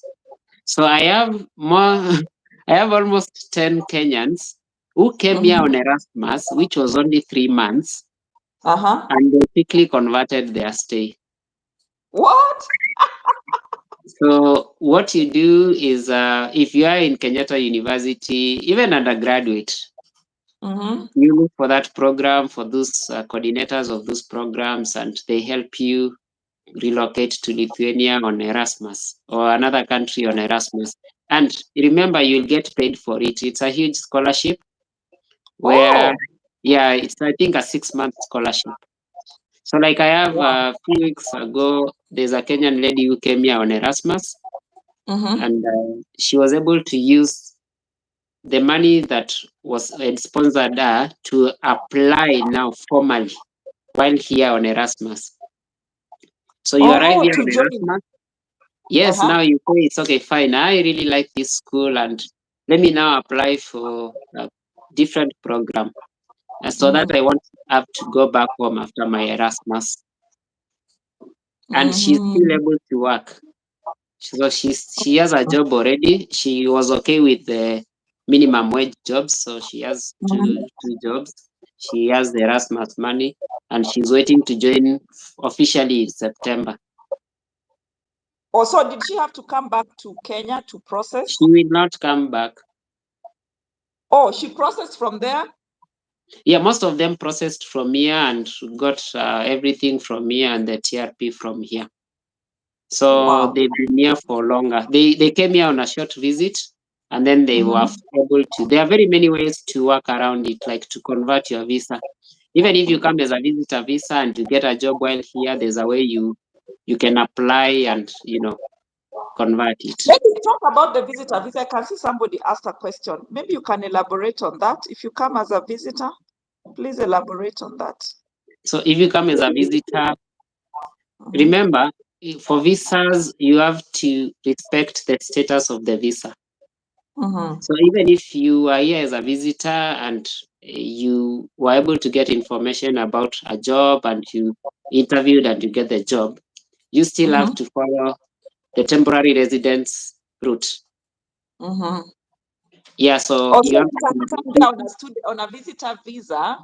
So I have almost 10 Kenyans who came here on Erasmus, which was only 3 months, and they quickly converted their stay. What? So what you do is, if you are in Kenyatta University, even undergraduate, you look for that program, for those coordinators of those programs, and they help you relocate to Lithuania on Erasmus or another country on Erasmus. And remember, you'll get paid for it. It's a huge scholarship where, yeah, it's, I think, a 6-month scholarship. So like I have a few weeks ago, there's a Kenyan lady who came here on Erasmus, and she was able to use the money that was sponsored her to apply now formally while here on Erasmus. So you arrive here on Erasmus. Yes, now you say it's okay, fine. I really like this school, and let me now apply for a different program, so that I won't have to go back home after my Erasmus. And she's still able to work. So she has a job already. She was okay with the minimum wage jobs, so she has two jobs. She has the Erasmus money, and she's waiting to join officially in September. Oh, so did she have to come back to Kenya to process? She will not come back. Oh, she processed from there? Yeah, most of them processed from here and got everything from here and the TRP from here. So they've been here for longer. They came here on a short visit, and then they were able to. There are very many ways to work around it, like to convert your visa. Even if you come as a visitor visa and you get a job while here, there's a way you can apply and convert it. Let me talk about the visitor visa. I can see somebody asked a question. Maybe you can elaborate on that. If you come as a visitor, please elaborate on that. So if you come as a visitor, remember, for visas, you have to respect the status of the visa. So even if you are here as a visitor and you were able to get information about a job and you interviewed and you get the job, you still have to follow the temporary residence route. Yeah, so you have to come down on a visitor visa,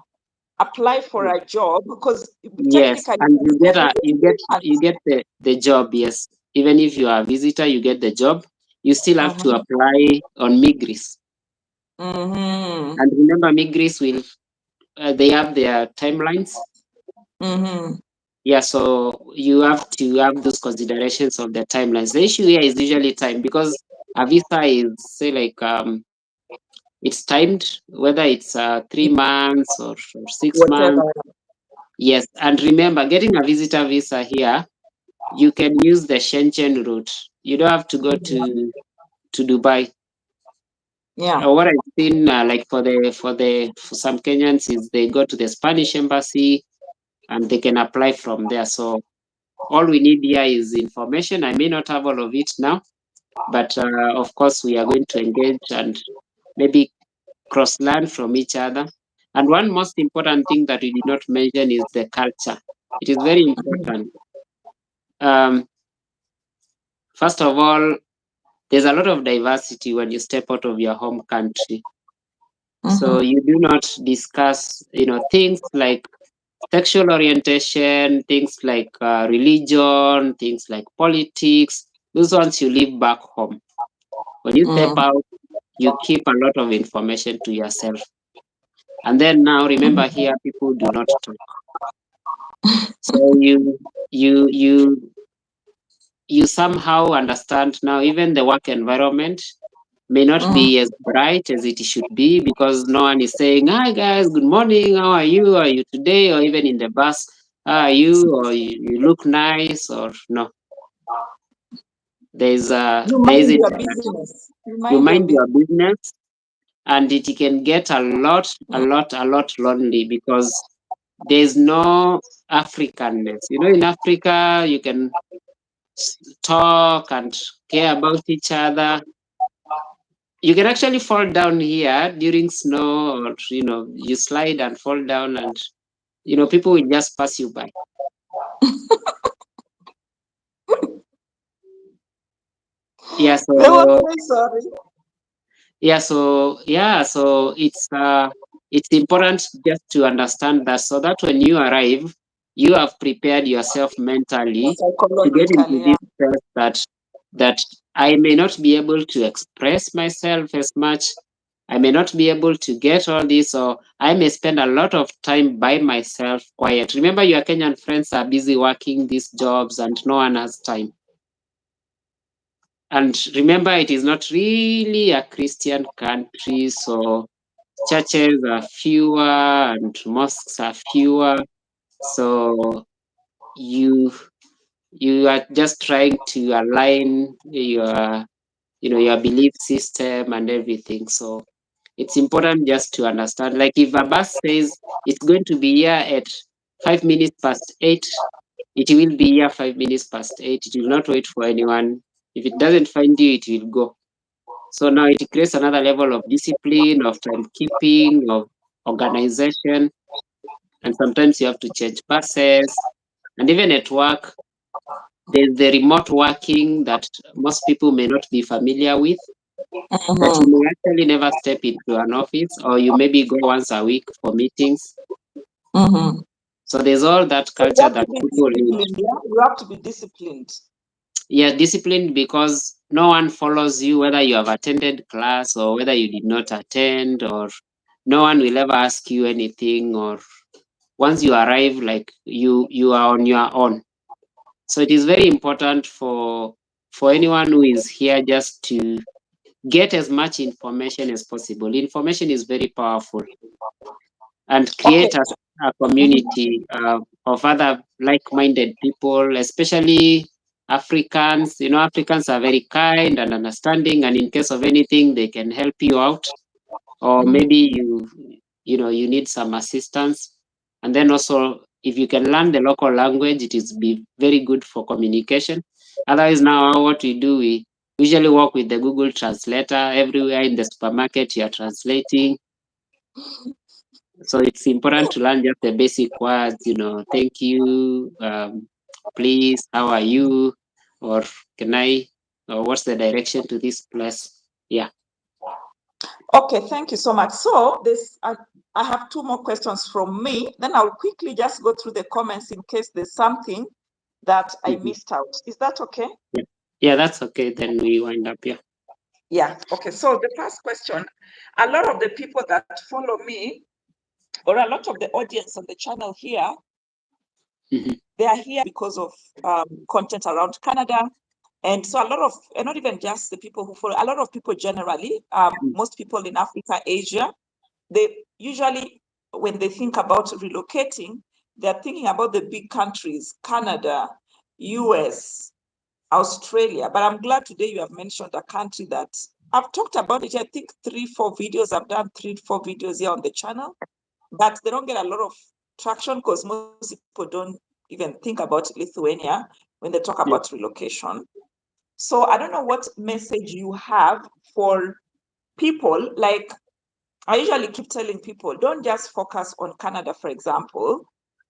apply for a job, because yes, and you get the job. Yes, even if you are a visitor, you get the job. You still have to apply on Migris. And remember, Migris will they have their timelines. Yeah, so you have to have those considerations of the timelines. The issue here is usually time, because a visa is, say, like it's timed, whether it's 3 months or 6 months. Yes, and remember, getting a visitor visa here, you can use the Schengen route. You don't have to go to Dubai. Yeah. What I've seen, like for some Kenyans, is they go to the Spanish embassy and they can apply from there. So all we need here is information. I may not have all of it now, but of course we are going to engage and maybe cross-learn from each other. And one most important thing that we did not mention is the culture. It is very important. First of all, there's a lot of diversity when you step out of your home country. So you do not discuss, things like sexual orientation, things like religion, things like politics. Those ones you leave back home. When you step out, you keep a lot of information to yourself. And then now, remember, here people do not talk. So you somehow understand now, even the work environment may not be as bright as it should be, because no one is saying, "Hi guys, good morning, how are you? How are you today?" Or even in the bus, "How are you?" Or you look nice, or no. There's you mind your business. You mind your business, and it can get a lot lonely, because there's no Africanness. In Africa, you can talk and care about each other. You can actually fall down here during snow, or you slide and fall down, and people will just pass you by. Yeah, so sorry. So it's important just to understand that, so that when you arrive, you have prepared yourself mentally to get into this stress that I may not be able to express myself as much. I may not be able to get all this, or I may spend a lot of time by myself, quiet. Remember, your Kenyan friends are busy working these jobs and no one has time. And remember, it is not really a Christian country, so churches are fewer and mosques are fewer. So you are just trying to align your belief system and everything. So it's important just to understand. Like if a bus says it's going to be here at 5 minutes past 8, it will be here 5 minutes past 8. It will not wait for anyone. If it doesn't find you, it will go. So now it creates another level of discipline, of timekeeping, of organization. And sometimes you have to change buses. And even at work, there's the remote working that most people may not be familiar with, that you may actually never step into an office, or you maybe go once a week for meetings. So there's all that So you culture have to that be people need. disciplined. Yeah? You have to be disciplined. Yeah, disciplined because no one follows you, whether you have attended class or whether you did not attend, or no one will ever ask you anything, or once you arrive, like you are on your own. So it is very important for anyone who is here just to get as much information as possible. Information is very powerful, and Okay. create a community of other like-minded people, especially Africans. You know, Africans are very kind and understanding, and in case of anything, they can help you out, or maybe you need some assistance. And then also, if you can learn the local language, it is be very good for communication. Otherwise, now what we do, we usually work with the Google Translator everywhere in the supermarket. You are translating, so it's important to learn just the basic words. Thank you, please, how are you, or can I, or what's the direction to this place? Yeah. Okay, thank you so much. So this, I have two more questions from me. Then I'll quickly just go through the comments in case there's something that I missed out. Is that okay? Yeah, that's okay. Then we wind up. Yeah. Yeah. Okay. So the first question, a lot of the people that follow me, or a lot of the audience on the channel here, they are here because of content around Canada. And so a lot of, and not even just the people who follow, a lot of people generally, most people in Africa, Asia, they usually, when they think about relocating, they're thinking about the big countries, Canada, US, Australia. But I'm glad today you have mentioned a country that I've talked about it. I think 3-4 videos. I've done 3-4 videos here on the channel, but they don't get a lot of traction because most people don't even think about Lithuania when they talk about relocation. So I don't know what message you have for people. Like, I usually keep telling people, don't just focus on Canada, for example.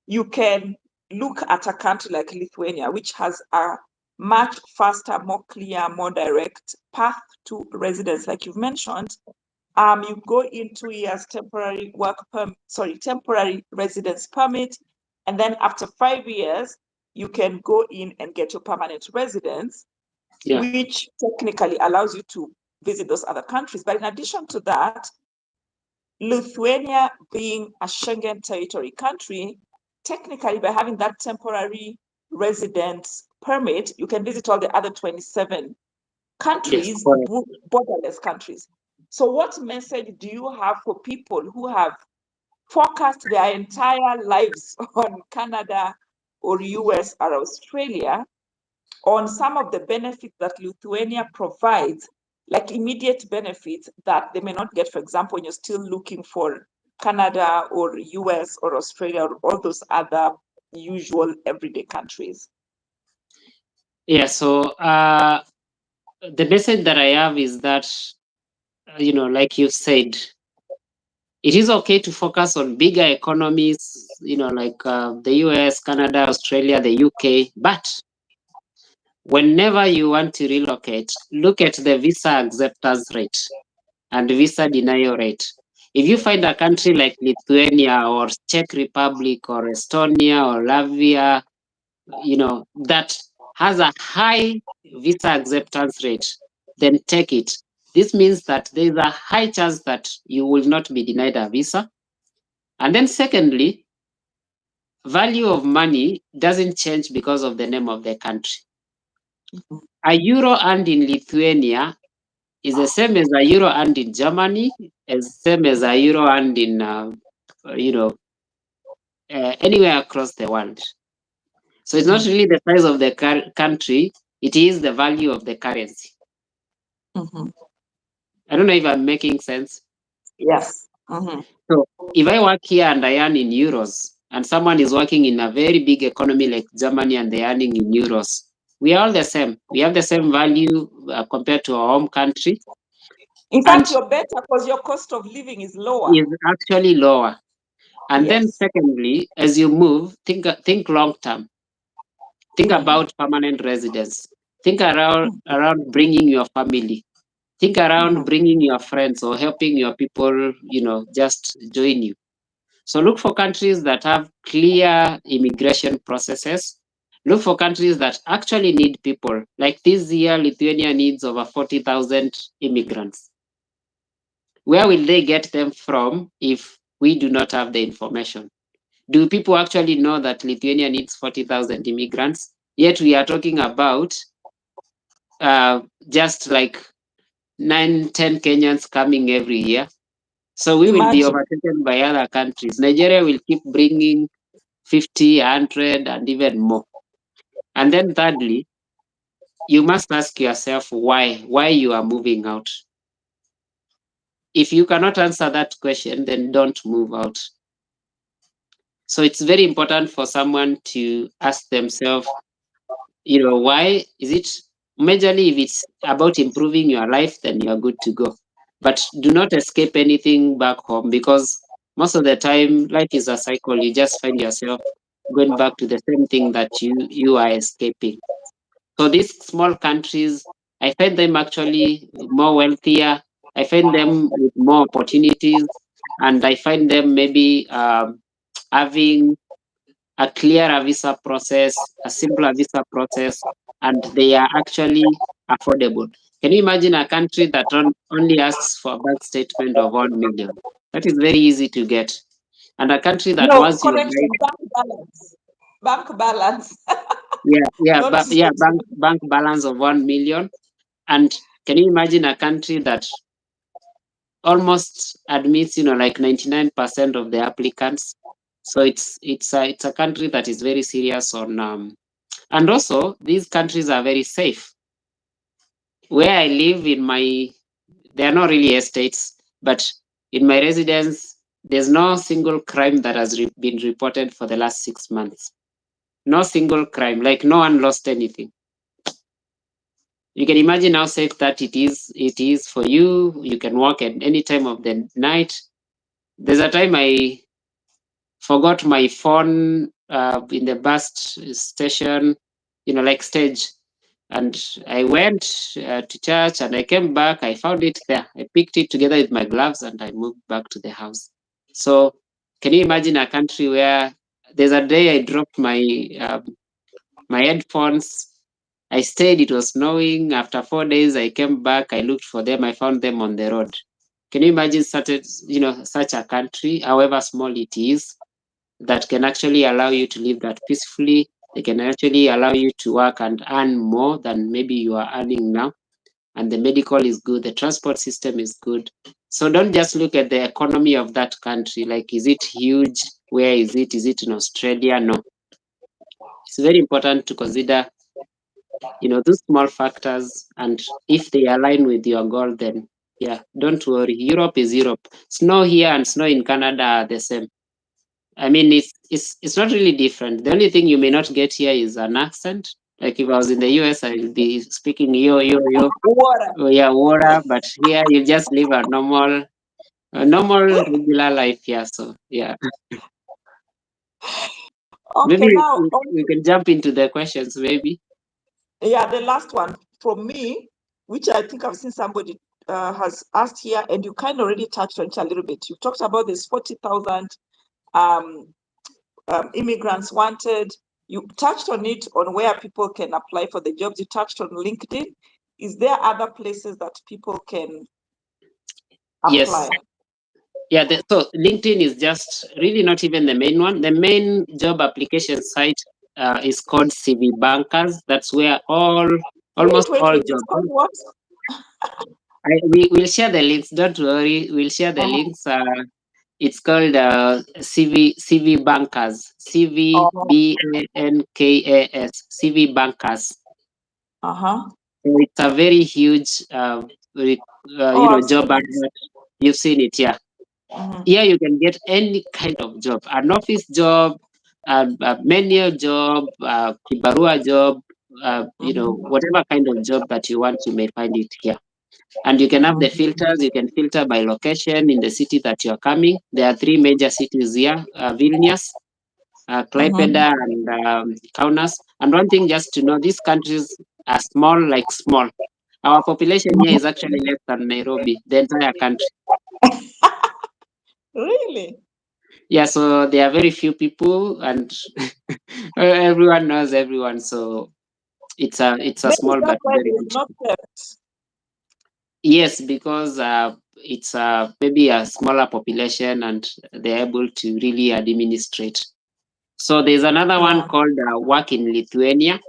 You can look at a country like Lithuania, which has a much faster, more clear, more direct path to residence, like you've mentioned. You go in 2 years temporary temporary residence permit, and then after 5 years, you can go in and get your permanent residence, which technically allows you to visit those other countries. But in addition to that, Lithuania being a Schengen territory country, technically by having that temporary residence permit, you can visit all the other 27 countries, borderless countries. So what message do you have for people who have focused their entire lives on Canada or US or Australia, on some of the benefits that Lithuania provides, like immediate benefits that they may not get, for example, when you're still looking for Canada or US or Australia or all those other usual everyday countries? Yeah, so the message that I have is that, like you said, it is okay to focus on bigger economies, like the US, Canada, Australia, the UK, but whenever you want to relocate, look at the visa acceptance rate and visa denial rate. If you find a country like Lithuania or Czech Republic or Estonia or Latvia, that has a high visa acceptance rate, then take it. This means that there's a high chance that you will not be denied a visa. And then secondly, value of money doesn't change because of the name of the country. A euro earned in Lithuania is the same as a euro earned in Germany, as same as a euro earned in, you know, anywhere across the world. So it's not really the size of the country, it is the value of the currency. I don't know if I'm making sense. Yes. So if I work here and I earn in euros, and someone is working in a very big economy like Germany and they're earning in euros, we are all the same. We have the same value compared to our home country. In fact, you're better because your cost of living is lower. Is actually lower. And then Yes. secondly, as you move, think long term. Think about permanent residence. Think around bringing your family. Think around bringing your friends or helping your people, just join you. So look for countries that have clear immigration processes. Look for countries that actually need people. Like this year, Lithuania needs over 40,000 immigrants. Where will they get them from if we do not have the information? Do people actually know that Lithuania needs 40,000 immigrants? Yet we are talking about just like 9-10 Kenyans coming every year. So we will be overtaken by other countries. Nigeria will keep bringing 50, 100, and even more. And then thirdly, you must ask yourself why you are moving out. If you cannot answer that question, then don't move out. So it's very important for someone to ask themselves, why is it majorly if it's about improving your life, then you're good to go. But do not escape anything back home, because most of the time life is a cycle. You just find yourself going back to the same thing that you are escaping. So these small countries, I find them actually more wealthier. I find them with more opportunities, and I find them maybe having a clearer visa process, a simpler visa process, and they are actually affordable. Can you imagine a country that only asks for a bank statement of 1 million? That is very easy to get. And a country that once you bank balance. bank balance of 1 million. And can you imagine a country that almost admits, like 99% of the applicants? So it's a country that is very serious on and also these countries are very safe. Where I live they are not really estates, but in my residence, there's no single crime that has been reported for the last 6 months. No single crime, like no one lost anything. You can imagine how safe that it is for you. You can walk at any time of the night. There's a time I forgot my phone in the bus station, like stage. And I went to church and I came back. I found it there. I picked it together with my gloves and I moved back to the house. So can you imagine a country where there's a day I dropped my headphones. I stayed, it was snowing. After 4 days, I came back. I looked for them. I found them on the road. Can you imagine such a country, however small it is, that can actually allow you to live that peacefully? They can actually allow you to work and earn more than maybe you are earning now. And the medical is good, the transport system is good. So don't just look at the economy of that country, like, is it huge? Where is it? Is it in Australia? No. It's very important to consider, those small factors. And if they align with your goal, then yeah, don't worry. Europe is Europe. Snow here and snow in Canada are the same. I mean, it's not really different. The only thing you may not get here is an accent. Like if I was in the US, I would be speaking yo. Water. Oh, yeah, water. But here you just live a normal regular life here. So yeah. Okay, Maybe now we can jump into the questions, maybe. Yeah, the last one from me, which I think I've seen somebody has asked here, and you kind of already touched on it a little bit. You talked about this 40,000 immigrants wanted. You touched on it, on where people can apply for the jobs. You touched on LinkedIn. Is there other places that people can apply? Yes. Yeah, so LinkedIn is just really not even the main one. The main job application site is called CV Bankers. That's where all Almost Wait, all it's jobs. called what? We will share the links. Don't worry. We'll share the links. It's called CV Bankers. CVBANKAS. CV Bankers. Uh-huh. So it's a very huge, I've job seen it. advert. You've seen it, yeah. Here you can get any kind of job, an office job, a manual job, a kibarua job, whatever kind of job that you want, you may find it here. And you can have the filters. You can filter by location in the city that you're coming. There are 3 major cities here: Vilnius, Klaipeda, and Kaunas. And one thing just to know, these countries are small, like small. Our population here is actually less than Nairobi, the entire country. Really? Yeah, so there are very few people, and everyone knows everyone. So it's a Maybe small that's but why very there's good. not theft. Yes, because it's maybe a smaller population, and they're able to really administrate. So there's another one called Work in Lithuania.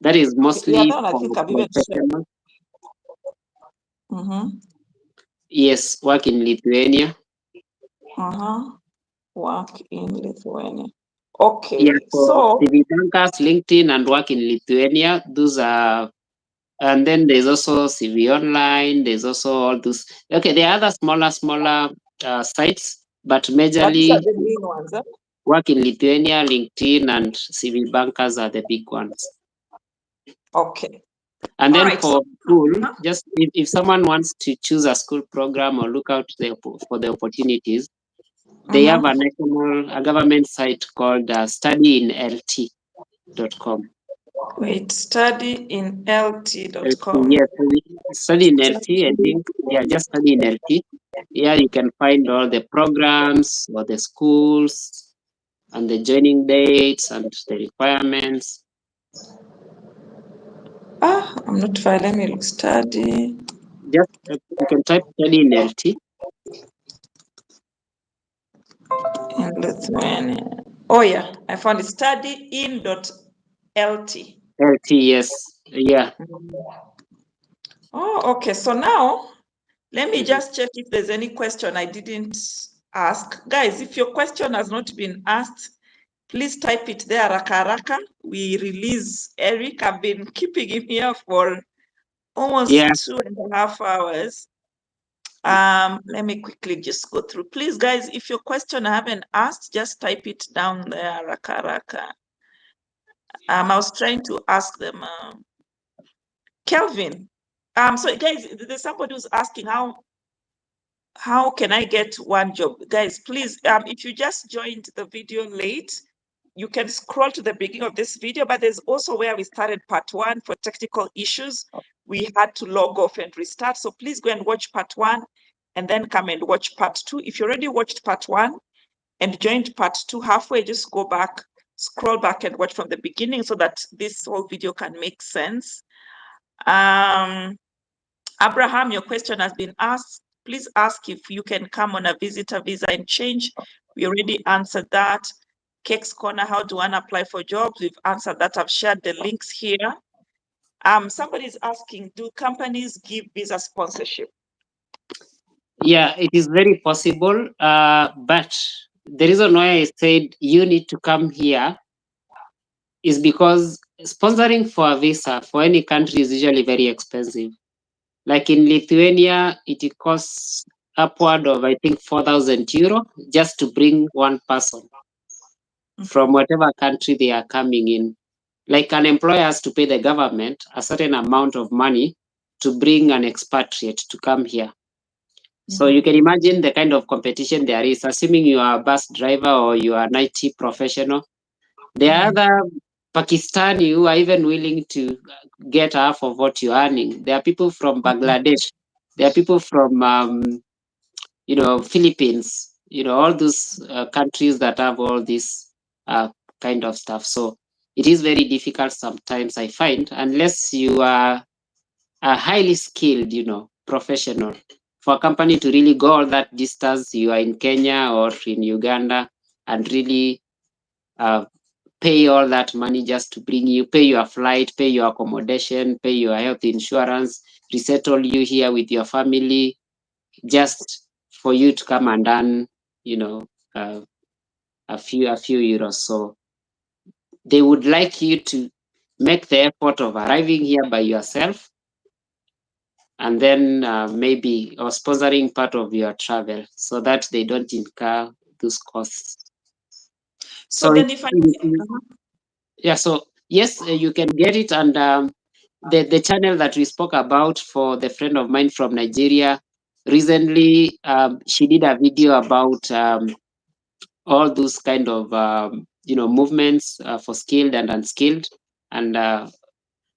That is Okay. Yeah, mostly then I for think I've even checked. professionals. Yes, Work in Lithuania. Work in Lithuania. Yeah, Okay. for So CV Bankers, LinkedIn, and Work in Lithuania. Those are, and then there's also CV Online. There's also all those. Okay, there are other smaller sites, but these are majorly the main ones, eh? Work in Lithuania, LinkedIn, and CV Bankers are the big ones. Okay. And then Alright, for school, just if someone wants to choose a school program or look out for the opportunities, they have a government site called studyinlt.com. Wait, studyinlt.com. Yes, study in LT, I think. Yeah, just study in LT. Yeah, you can find all the programs or the schools and the joining dates and the requirements. I'm not fine. Let me look. Study Just you can type study in LT. in Lithuania. Oh yeah, I found it. Studyin.lt. LT, yes. Yeah. Oh, okay. So now let me just check if there's any question I didn't ask. Guys, if your question has not been asked, please type it there, raka. We release Eric. I've been keeping him here for almost 2.5 hours. Let me quickly just go through. Please, guys, if your question I haven't asked, just type it down there, raka. I was trying to ask them. Kelvin. So guys, there's somebody who's asking how can I get one job? Guys, please, if you just joined the video late, you can scroll to the beginning of this video, but there's also where we started part 1 for technical issues. We had to log off and restart. So please go and watch part 1 and then come and watch part 2. If you already watched part 1 and joined part 2 halfway, just go back, scroll back and watch from the beginning so that this whole video can make sense. Abraham, your question has been asked. Please ask if you can come on a visitor visa and change. We already answered that. Cakes Corner, how do one apply for jobs? We've answered that. I've shared the links here. Somebody's asking, do companies give visa sponsorship? Yeah, it is very possible. But the reason why I said you need to come here is because sponsoring for a visa for any country is usually very expensive. Like in Lithuania, it costs upward of, I think, 4,000 euro just to bring one person from whatever country they are coming in. Like an employer has to pay the government a certain amount of money to bring an expatriate to come here. So you can imagine the kind of competition there is, assuming you are a bus driver or you are an IT professional. There are other Pakistani who are even willing to get half of what you're earning. There are people from Bangladesh. There are people from, Philippines, all those countries that have all this kind of stuff. So it is very difficult sometimes, I find, unless you are a highly skilled, professional. For a company to really go all that distance, you are in Kenya or in Uganda, and really pay all that money just to bring you, pay your flight, pay your accommodation, pay your health insurance, resettle you here with your family, just for you to come and earn, you know, a few euros. So they would like you to make the effort of arriving here by yourself, and then maybe or sponsoring part of your travel so that they don't incur those costs. So then if I yeah, so yes, you can get it. And the channel that we spoke about for the friend of mine from Nigeria, recently she did a video about all those kind of movements for skilled and unskilled, and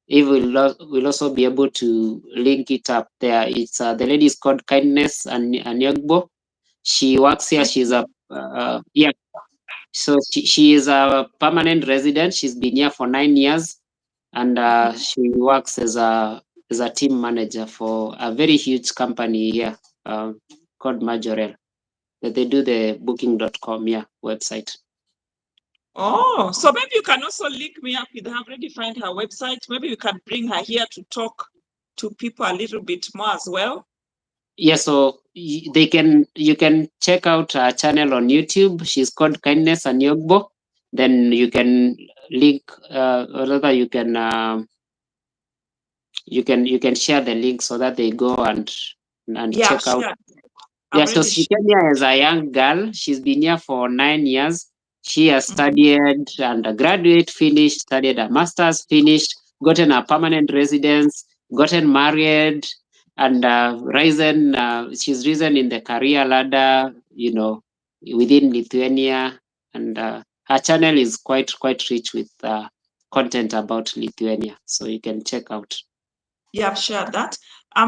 Eve will also be able to link it up there. It's the lady is called Kindness Anyagbo. She works here. She's a yeah. So she is a permanent resident. She's been here for 9 years, and she works as a team manager for a very huge company here called Majorel. They do the booking.com website. Oh, so maybe you can also link me up with her. I've already find her website. Maybe you can bring her here to talk to people a little bit more as well. Yeah, so you can check out her channel on YouTube. She's called Kindness Anyogbo. Then you can link or rather you can share the link so that they go and check out. Yeah, so she came here as a young girl. She's been here for 9 years. She has studied undergraduate, finished, studied a master's, finished, gotten a permanent residence, gotten married, and she's risen in the career ladder, within Lithuania. And her channel is quite rich with content about Lithuania. So you can check out. Yeah, I've shared that.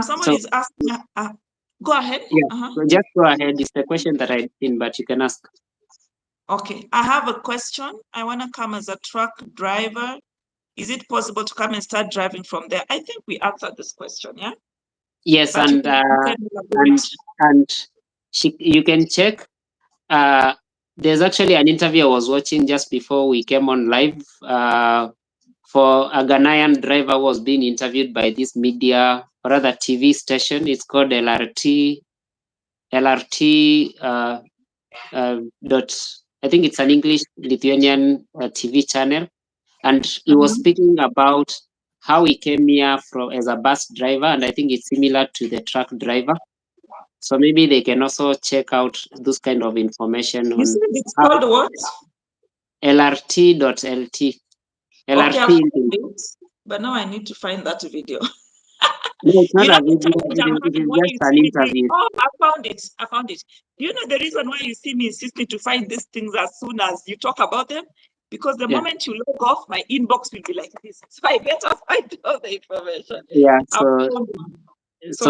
Somebody is asking, go ahead. Yeah, so just go ahead. It's the question that I didn't, but you can ask. Okay, I have a question. I want to come as a truck driver. Is it possible to come and start driving from there? I think we answered this question, yeah? Yes, but and you can check. There's actually an interview I was watching just before we came on live. For a Ghanaian driver was being interviewed by this media or rather TV station. It's called LRT. I think it's an English Lithuanian TV channel, and he was speaking about how he came here as a bus driver, and I think it's similar to the truck driver. So maybe they can also check out this kind of information on. It's called what? LRT.lt. LRT. Okay, but now I need to find that video. No, it's not a video. It is just an interview. Oh, I found it. You know the reason why you see me insisting to find these things as soon as you talk about them? Because the moment you log off, my inbox will be like this. So I better find all the information. Yeah, so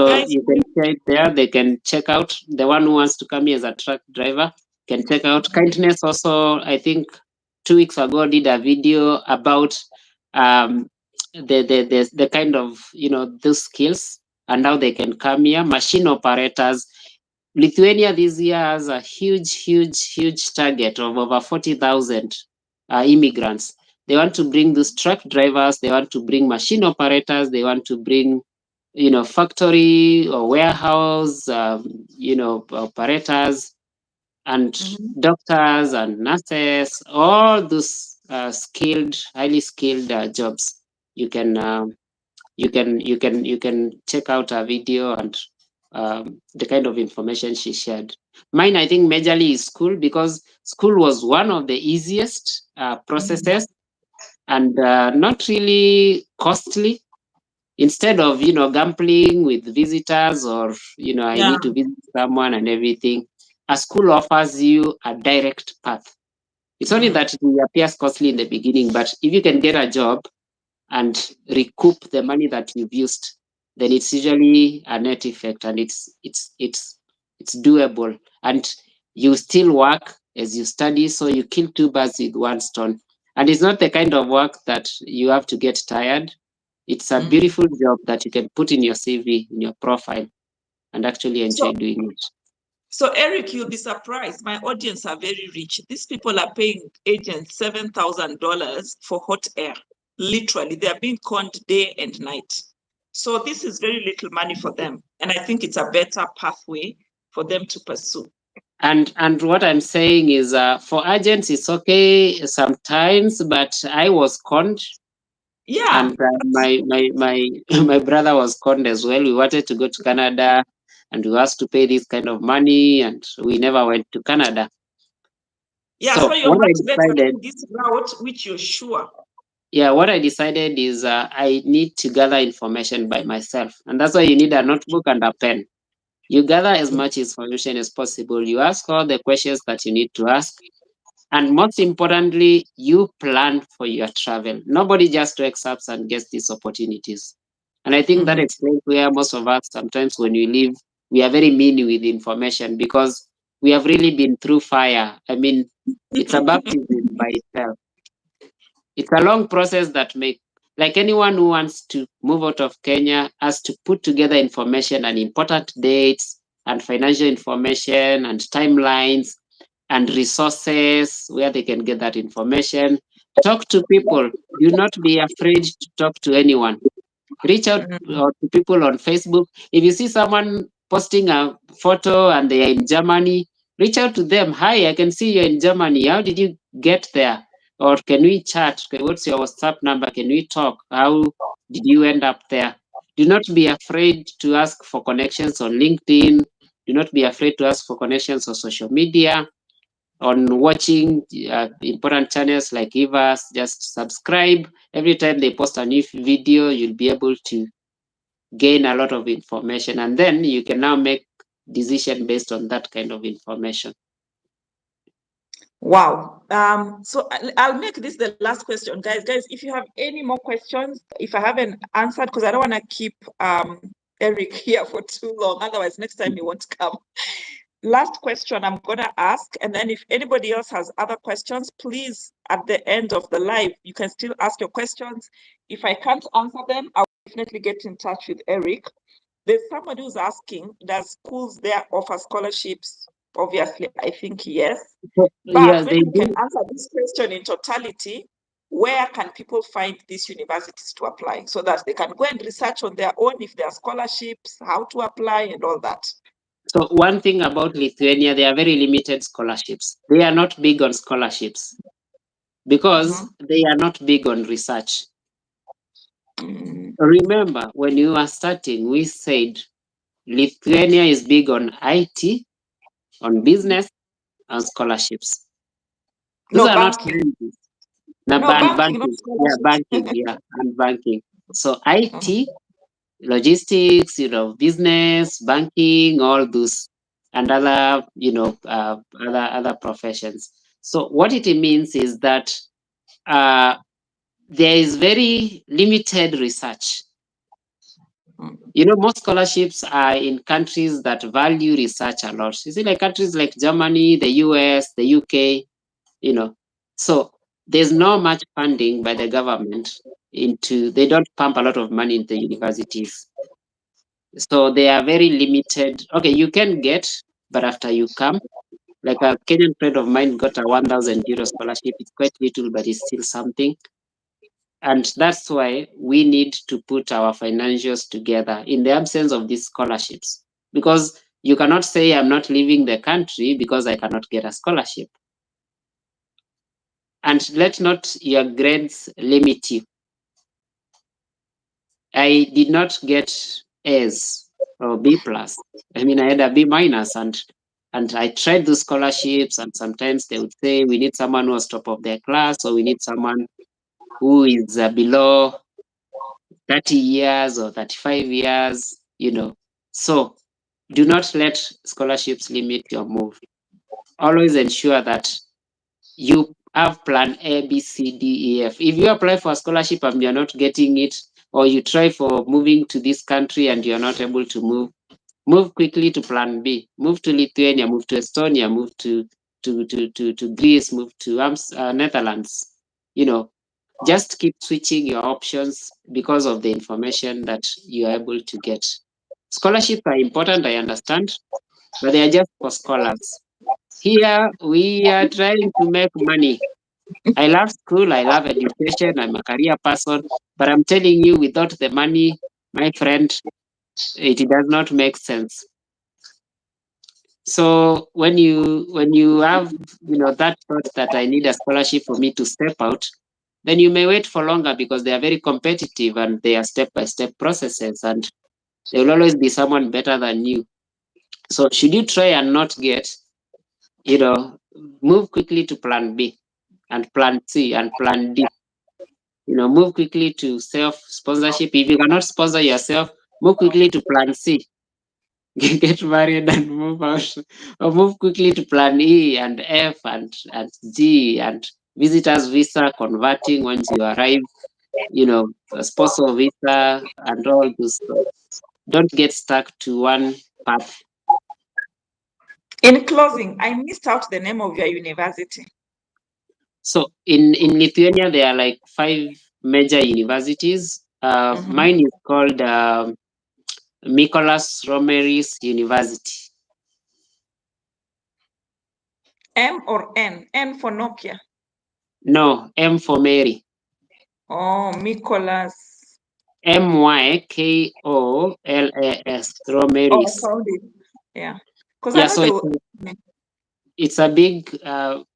guys, you can check there. They can check out the one who wants to come here as a truck driver. Can check out Kindness. Also, I think 2 weeks ago did a video about the kind of those skills and how they can come here. Machine operators. Lithuania this year has a huge target of over 40,000 immigrants. They want to bring those truck drivers. They want to bring machine operators. They want to bring factory or warehouse, operators and doctors and nurses, all those highly skilled jobs. You can check out a video and the kind of information she shared. Mine, I think, majorly is school, because school was one of the easiest processes and not really costly. Instead of gambling with visitors or I need to visit someone and everything, a school offers you a direct path. It's only that it appears costly in the beginning, but if you can get a job and recoup the money that you've used, then it's usually a net effect, and it's doable, and you still work as you study, so you kill 2 birds with 1 stone. And it's not the kind of work that you have to get tired. It's a beautiful job that you can put in your CV, in your profile, and actually enjoy doing it. So Eric, you'll be surprised. My audience are very rich. These people are paying agents $7,000 for hot air. Literally, they are being conned day and night. So this is very little money for them. And I think it's a better pathway for them to pursue. And what I'm saying is, for agents, it's okay sometimes, but I was conned. Yeah. And my brother was conned as well. We wanted to go to Canada, and we asked to pay this kind of money, and we never went to Canada. Yeah, So so you're what I much better decided, in this route, which you're sure. yeah, what I decided is I need to gather information by myself, and that's why you need a notebook and a pen. You gather as much information as possible. You ask all the questions that you need to ask. And most importantly, you plan for your travel. Nobody just wakes up and gets these opportunities. And I think that explains where most of us, sometimes when we leave, we are very mean with information because we have really been through fire. I mean, it's a baptism by itself. It's a long process that make, like anyone who wants to move out of Kenya has to put together information and important dates and financial information and timelines and resources where they can get that information. Talk to people. Do not be afraid to talk to anyone. Reach out to people on Facebook. If you see someone posting a photo and they are in Germany, reach out to them. Hi, I can see you're in Germany. How did you get there? Or can we chat? Okay, what's your WhatsApp number? Can we talk? How did you end up there? Do not be afraid to ask for connections on LinkedIn. Do not be afraid to ask for connections on social media, on watching important channels like Evas. Just subscribe. Every time they post a new video, you'll be able to gain a lot of information, and then you can now make decision based on that kind of information. Wow. So I'll make this the last question, guys. Guys, if you have any more questions, if I haven't answered, because I don't want to keep Eric here for too long. Otherwise, next time he won't come. Last question I'm going to ask, and then if anybody else has other questions, please, at the end of the live, you can still ask your questions. If I can't answer them, I'll definitely get in touch with Eric. There's somebody who's asking, does schools there offer scholarships? Obviously, I think yes. But Yeah, when they you can do. answer this question in totality, where can people find these universities to apply so that they can go and research on their own if there are scholarships, how to apply and all that? So one thing about Lithuania, they are very limited scholarships. They are not big on scholarships because they are not big on research. Remember, when you are starting, we said Lithuania is big on IT, on business, and scholarships. Those No, are not banking. banking. Yeah, banking. Yeah, and banking. So IT, logistics, business, banking, all those, and other, other professions. So what it means is that there is very limited research. Most scholarships are in countries that value research a lot. You see, like countries like Germany, the US, the UK, so there's not much funding by the government they don't pump a lot of money into universities. So they are very limited. Okay, you can get, but after you come, like a Kenyan friend of mine got a 1,000 euro scholarship. It's quite little, but it's still something. And that's why we need to put our financials together in the absence of these scholarships. Because you cannot say, I'm not leaving the country because I cannot get a scholarship. And let not your grades limit you. I did not get A's or B plus. I mean, I had a B minus, and I tried those scholarships, and sometimes they would say we need someone who was top of their class, or we need someone who is below 30 years or 35 years, So do not let scholarships limit your move. Always ensure that you have plan A, B, C, D, E, F. If you apply for a scholarship and you're not getting it, or you try for moving to this country and you're not able to move quickly to plan B. Move to Lithuania, move to Estonia, move to Greece, move to Netherlands. Just keep switching your options because of the information that you are able to get. Scholarships are important, I understand, but they are just for scholars. Here we are trying to make money. I love school, I love education, I'm a career person, but I'm telling you, without the money, my friend, it does not make sense. So when you have that thought that I need a scholarship for me to step out, then you may wait for longer because they are very competitive and they are step-by-step processes and there will always be someone better than you. So should you try and not get, move quickly to plan B and plan C and plan D. Move quickly to self-sponsorship. If you cannot sponsor yourself, move quickly to plan C. Get married and move out. Or move quickly to plan E and F and G and visitors visa converting once you arrive, a spousal visa and all those stuff. Don't get stuck to one path. In closing, I missed out the name of your university. So in Lithuania, there are like 5 major universities. Mine is called Mykolas Romeris University. M or N? N for Nokia. No, M for Mary. Oh, Mykolas. Mykolas Romeris. Oh, I found it. Yeah. Because Yeah, I know so it's a big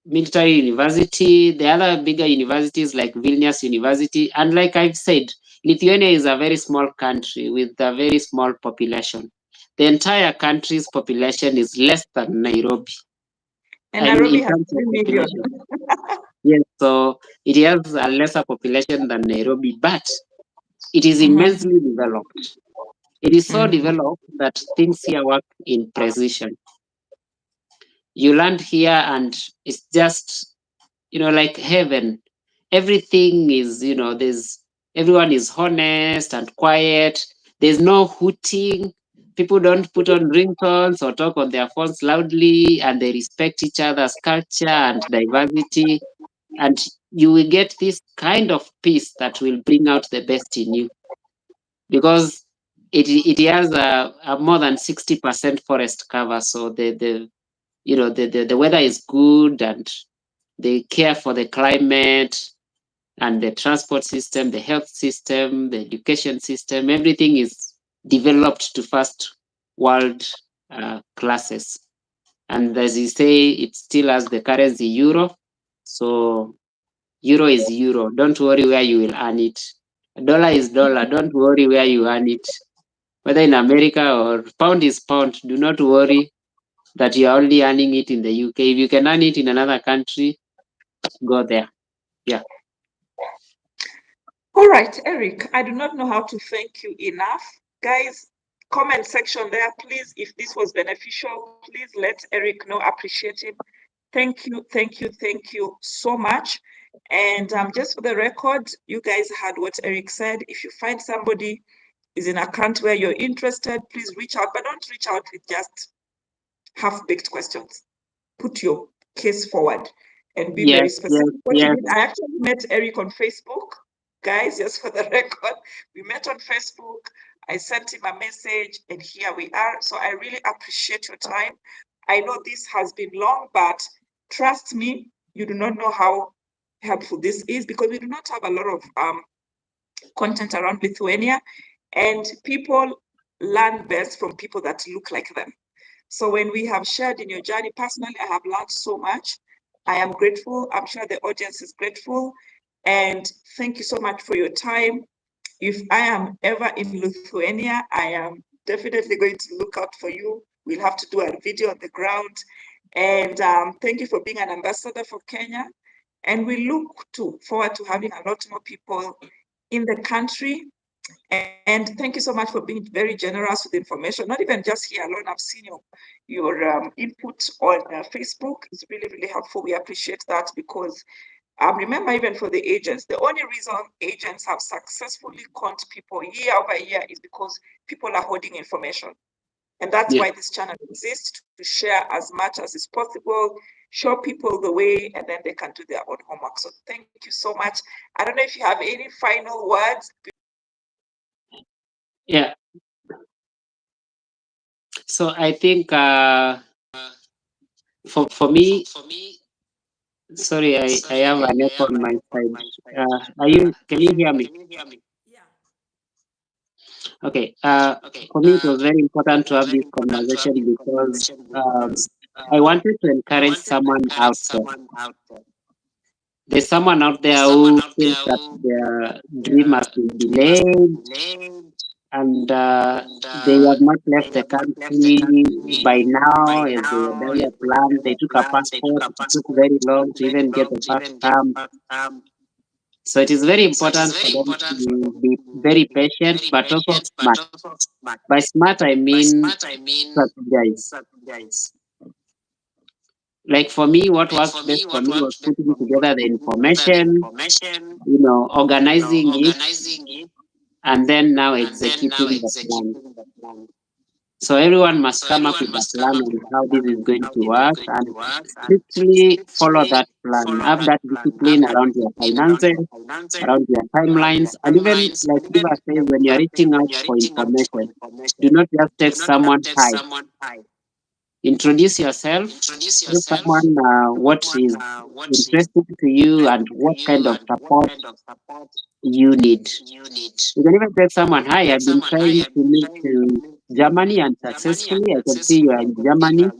military university. The other bigger universities like Vilnius University, and like I've said, Lithuania is a very small country with a very small population. The entire country's population is less than Nairobi. and I mean, Nairobi in has terms of 3 million. population. Yes, so it has a lesser population than Nairobi, but it is immensely developed. It is so developed that things here work in precision. You land here and it's just, like heaven. Everything is, everyone is honest and quiet. There's no hooting. People don't put on ringtones or talk on their phones loudly, and they respect each other's culture and diversity. And you will get this kind of peace that will bring out the best in you because it has a more than 60% forest cover. So the weather is good and they care for the climate and the transport system, the health system, the education system. Everything is developed to first world classes. And as you say, it still has the currency euro. So euro is euro. Don't worry where you will earn it. Dollar is dollar. Don't worry where you earn it. Whether in America or pound is pound. Do not worry that you are only earning it in the UK. If you can earn it in another country, go there. Yeah. All right, Eric, I do not know how to thank you enough. Guys, comment section there, please. If this was beneficial, please let Eric know. Appreciate him. Thank you, thank you, thank you so much. And just for the record, you guys heard what Eric said. If you find somebody is in a country where you're interested, please reach out, but don't reach out with just half-baked questions. Put your case forward and be very specific. I actually met Eric on Facebook. Guys, just for the record, we met on Facebook. I sent him a message and here we are. So I really appreciate your time. I know this has been long, but trust me, you do not know how helpful this is because we do not have a lot of content around Lithuania, and people learn best from people that look like them. So when we have shared in your journey, personally, I have learned so much. I am grateful. I'm sure the audience is grateful. And thank you so much for your time. If I am ever in Lithuania, I am definitely going to look out for you. We'll have to do a video on the ground. And thank you for being an ambassador for Kenya. And we look forward to having a lot more people in the country. And thank you so much for being very generous with information, not even just here alone. I've seen your input on Facebook. It's really, really helpful. We appreciate that because remember, even for the agents, the only reason agents have successfully conned people year over year is because people are holding information. And that's why this channel exists, to share as much as is possible, show people the way, and then they can do their own homework. So thank you so much. I don't know if you have any final words. Yeah. So I think for me, sorry, I have an echo on my side. Can you hear me? Yeah. Okay. For me, it was very important to have this conversation because I wanted to encourage someone out there. There's someone out there who feels that their dream has been delayed and they have not left the country by now as they had earlier planned. They took a passport. It took very long to even get the first stamp. So it is very important for them to be very patient, but also smart. By smart, I mean strategize. Like for me, what worked best for me was putting together the information, organizing it, and then now executing the plan. So everyone must come up with a plan on how this is going to work and strictly follow that plan. Have that discipline around your finances, around your timelines, and even like Eva says, when you're reaching out for information, do not just text someone hi. Introduce yourself, tell someone what is interesting to you and what kind of support you need. You can even tell someone, hi, I've been trying to move to Germany and successfully. I can see you are in Germany.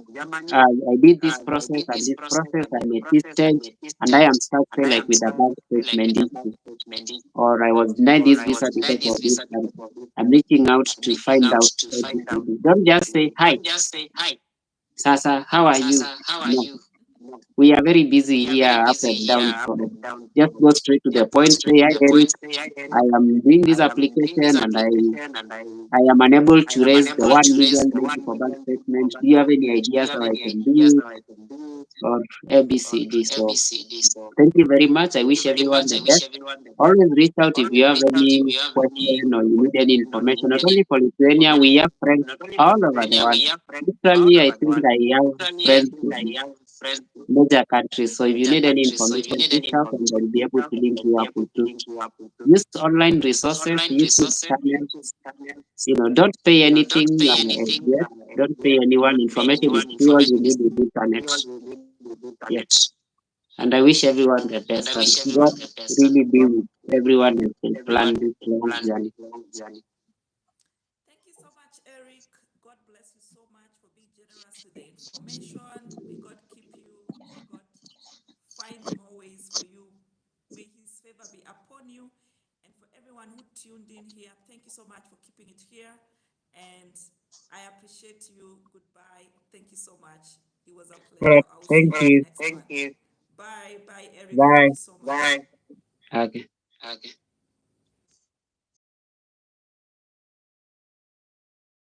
I did this process and this process. I'm at this stage and I am stuck say, like with a bank statement issue. Or I was denied this visa because of this and I'm reaching out to find out everything. Don't just say, hi, Sasa, how are you? No, we are very busy here up and down. So just go straight to the point. Say, hi, Eric, I am doing this application and I am unable to raise the 1 million maybe for bank statement. Do you have any ideas how I can do it? Or ABCD. So thank you very much. I wish everyone the best. Always reach out if you have any question or you need any information. Not only for Lithuania, we have friends all over the world. Literally, I think I have friends in major countries. So if you need any information, reach out and I'll be able to link you up with you. Use online resources, YouTube channels. Don't pay anything yet. Don't pay anyone. Information is free. All you need is internet. Yes. And I wish everyone the best. And God really be with everyone and can plan this long journey. Thank you so much, Eric. God bless you so much for being generous with the information. May God keep you. May God find more ways for you. May His favor be upon you. And for everyone who tuned in here, thank you so much for keeping it here. And I appreciate you. Goodbye. Thank you so much. It was a All right. pleasure. I will see Thank you in the you. next one. Bye. Bye, Eric. Thank Bye. you so much. Okay.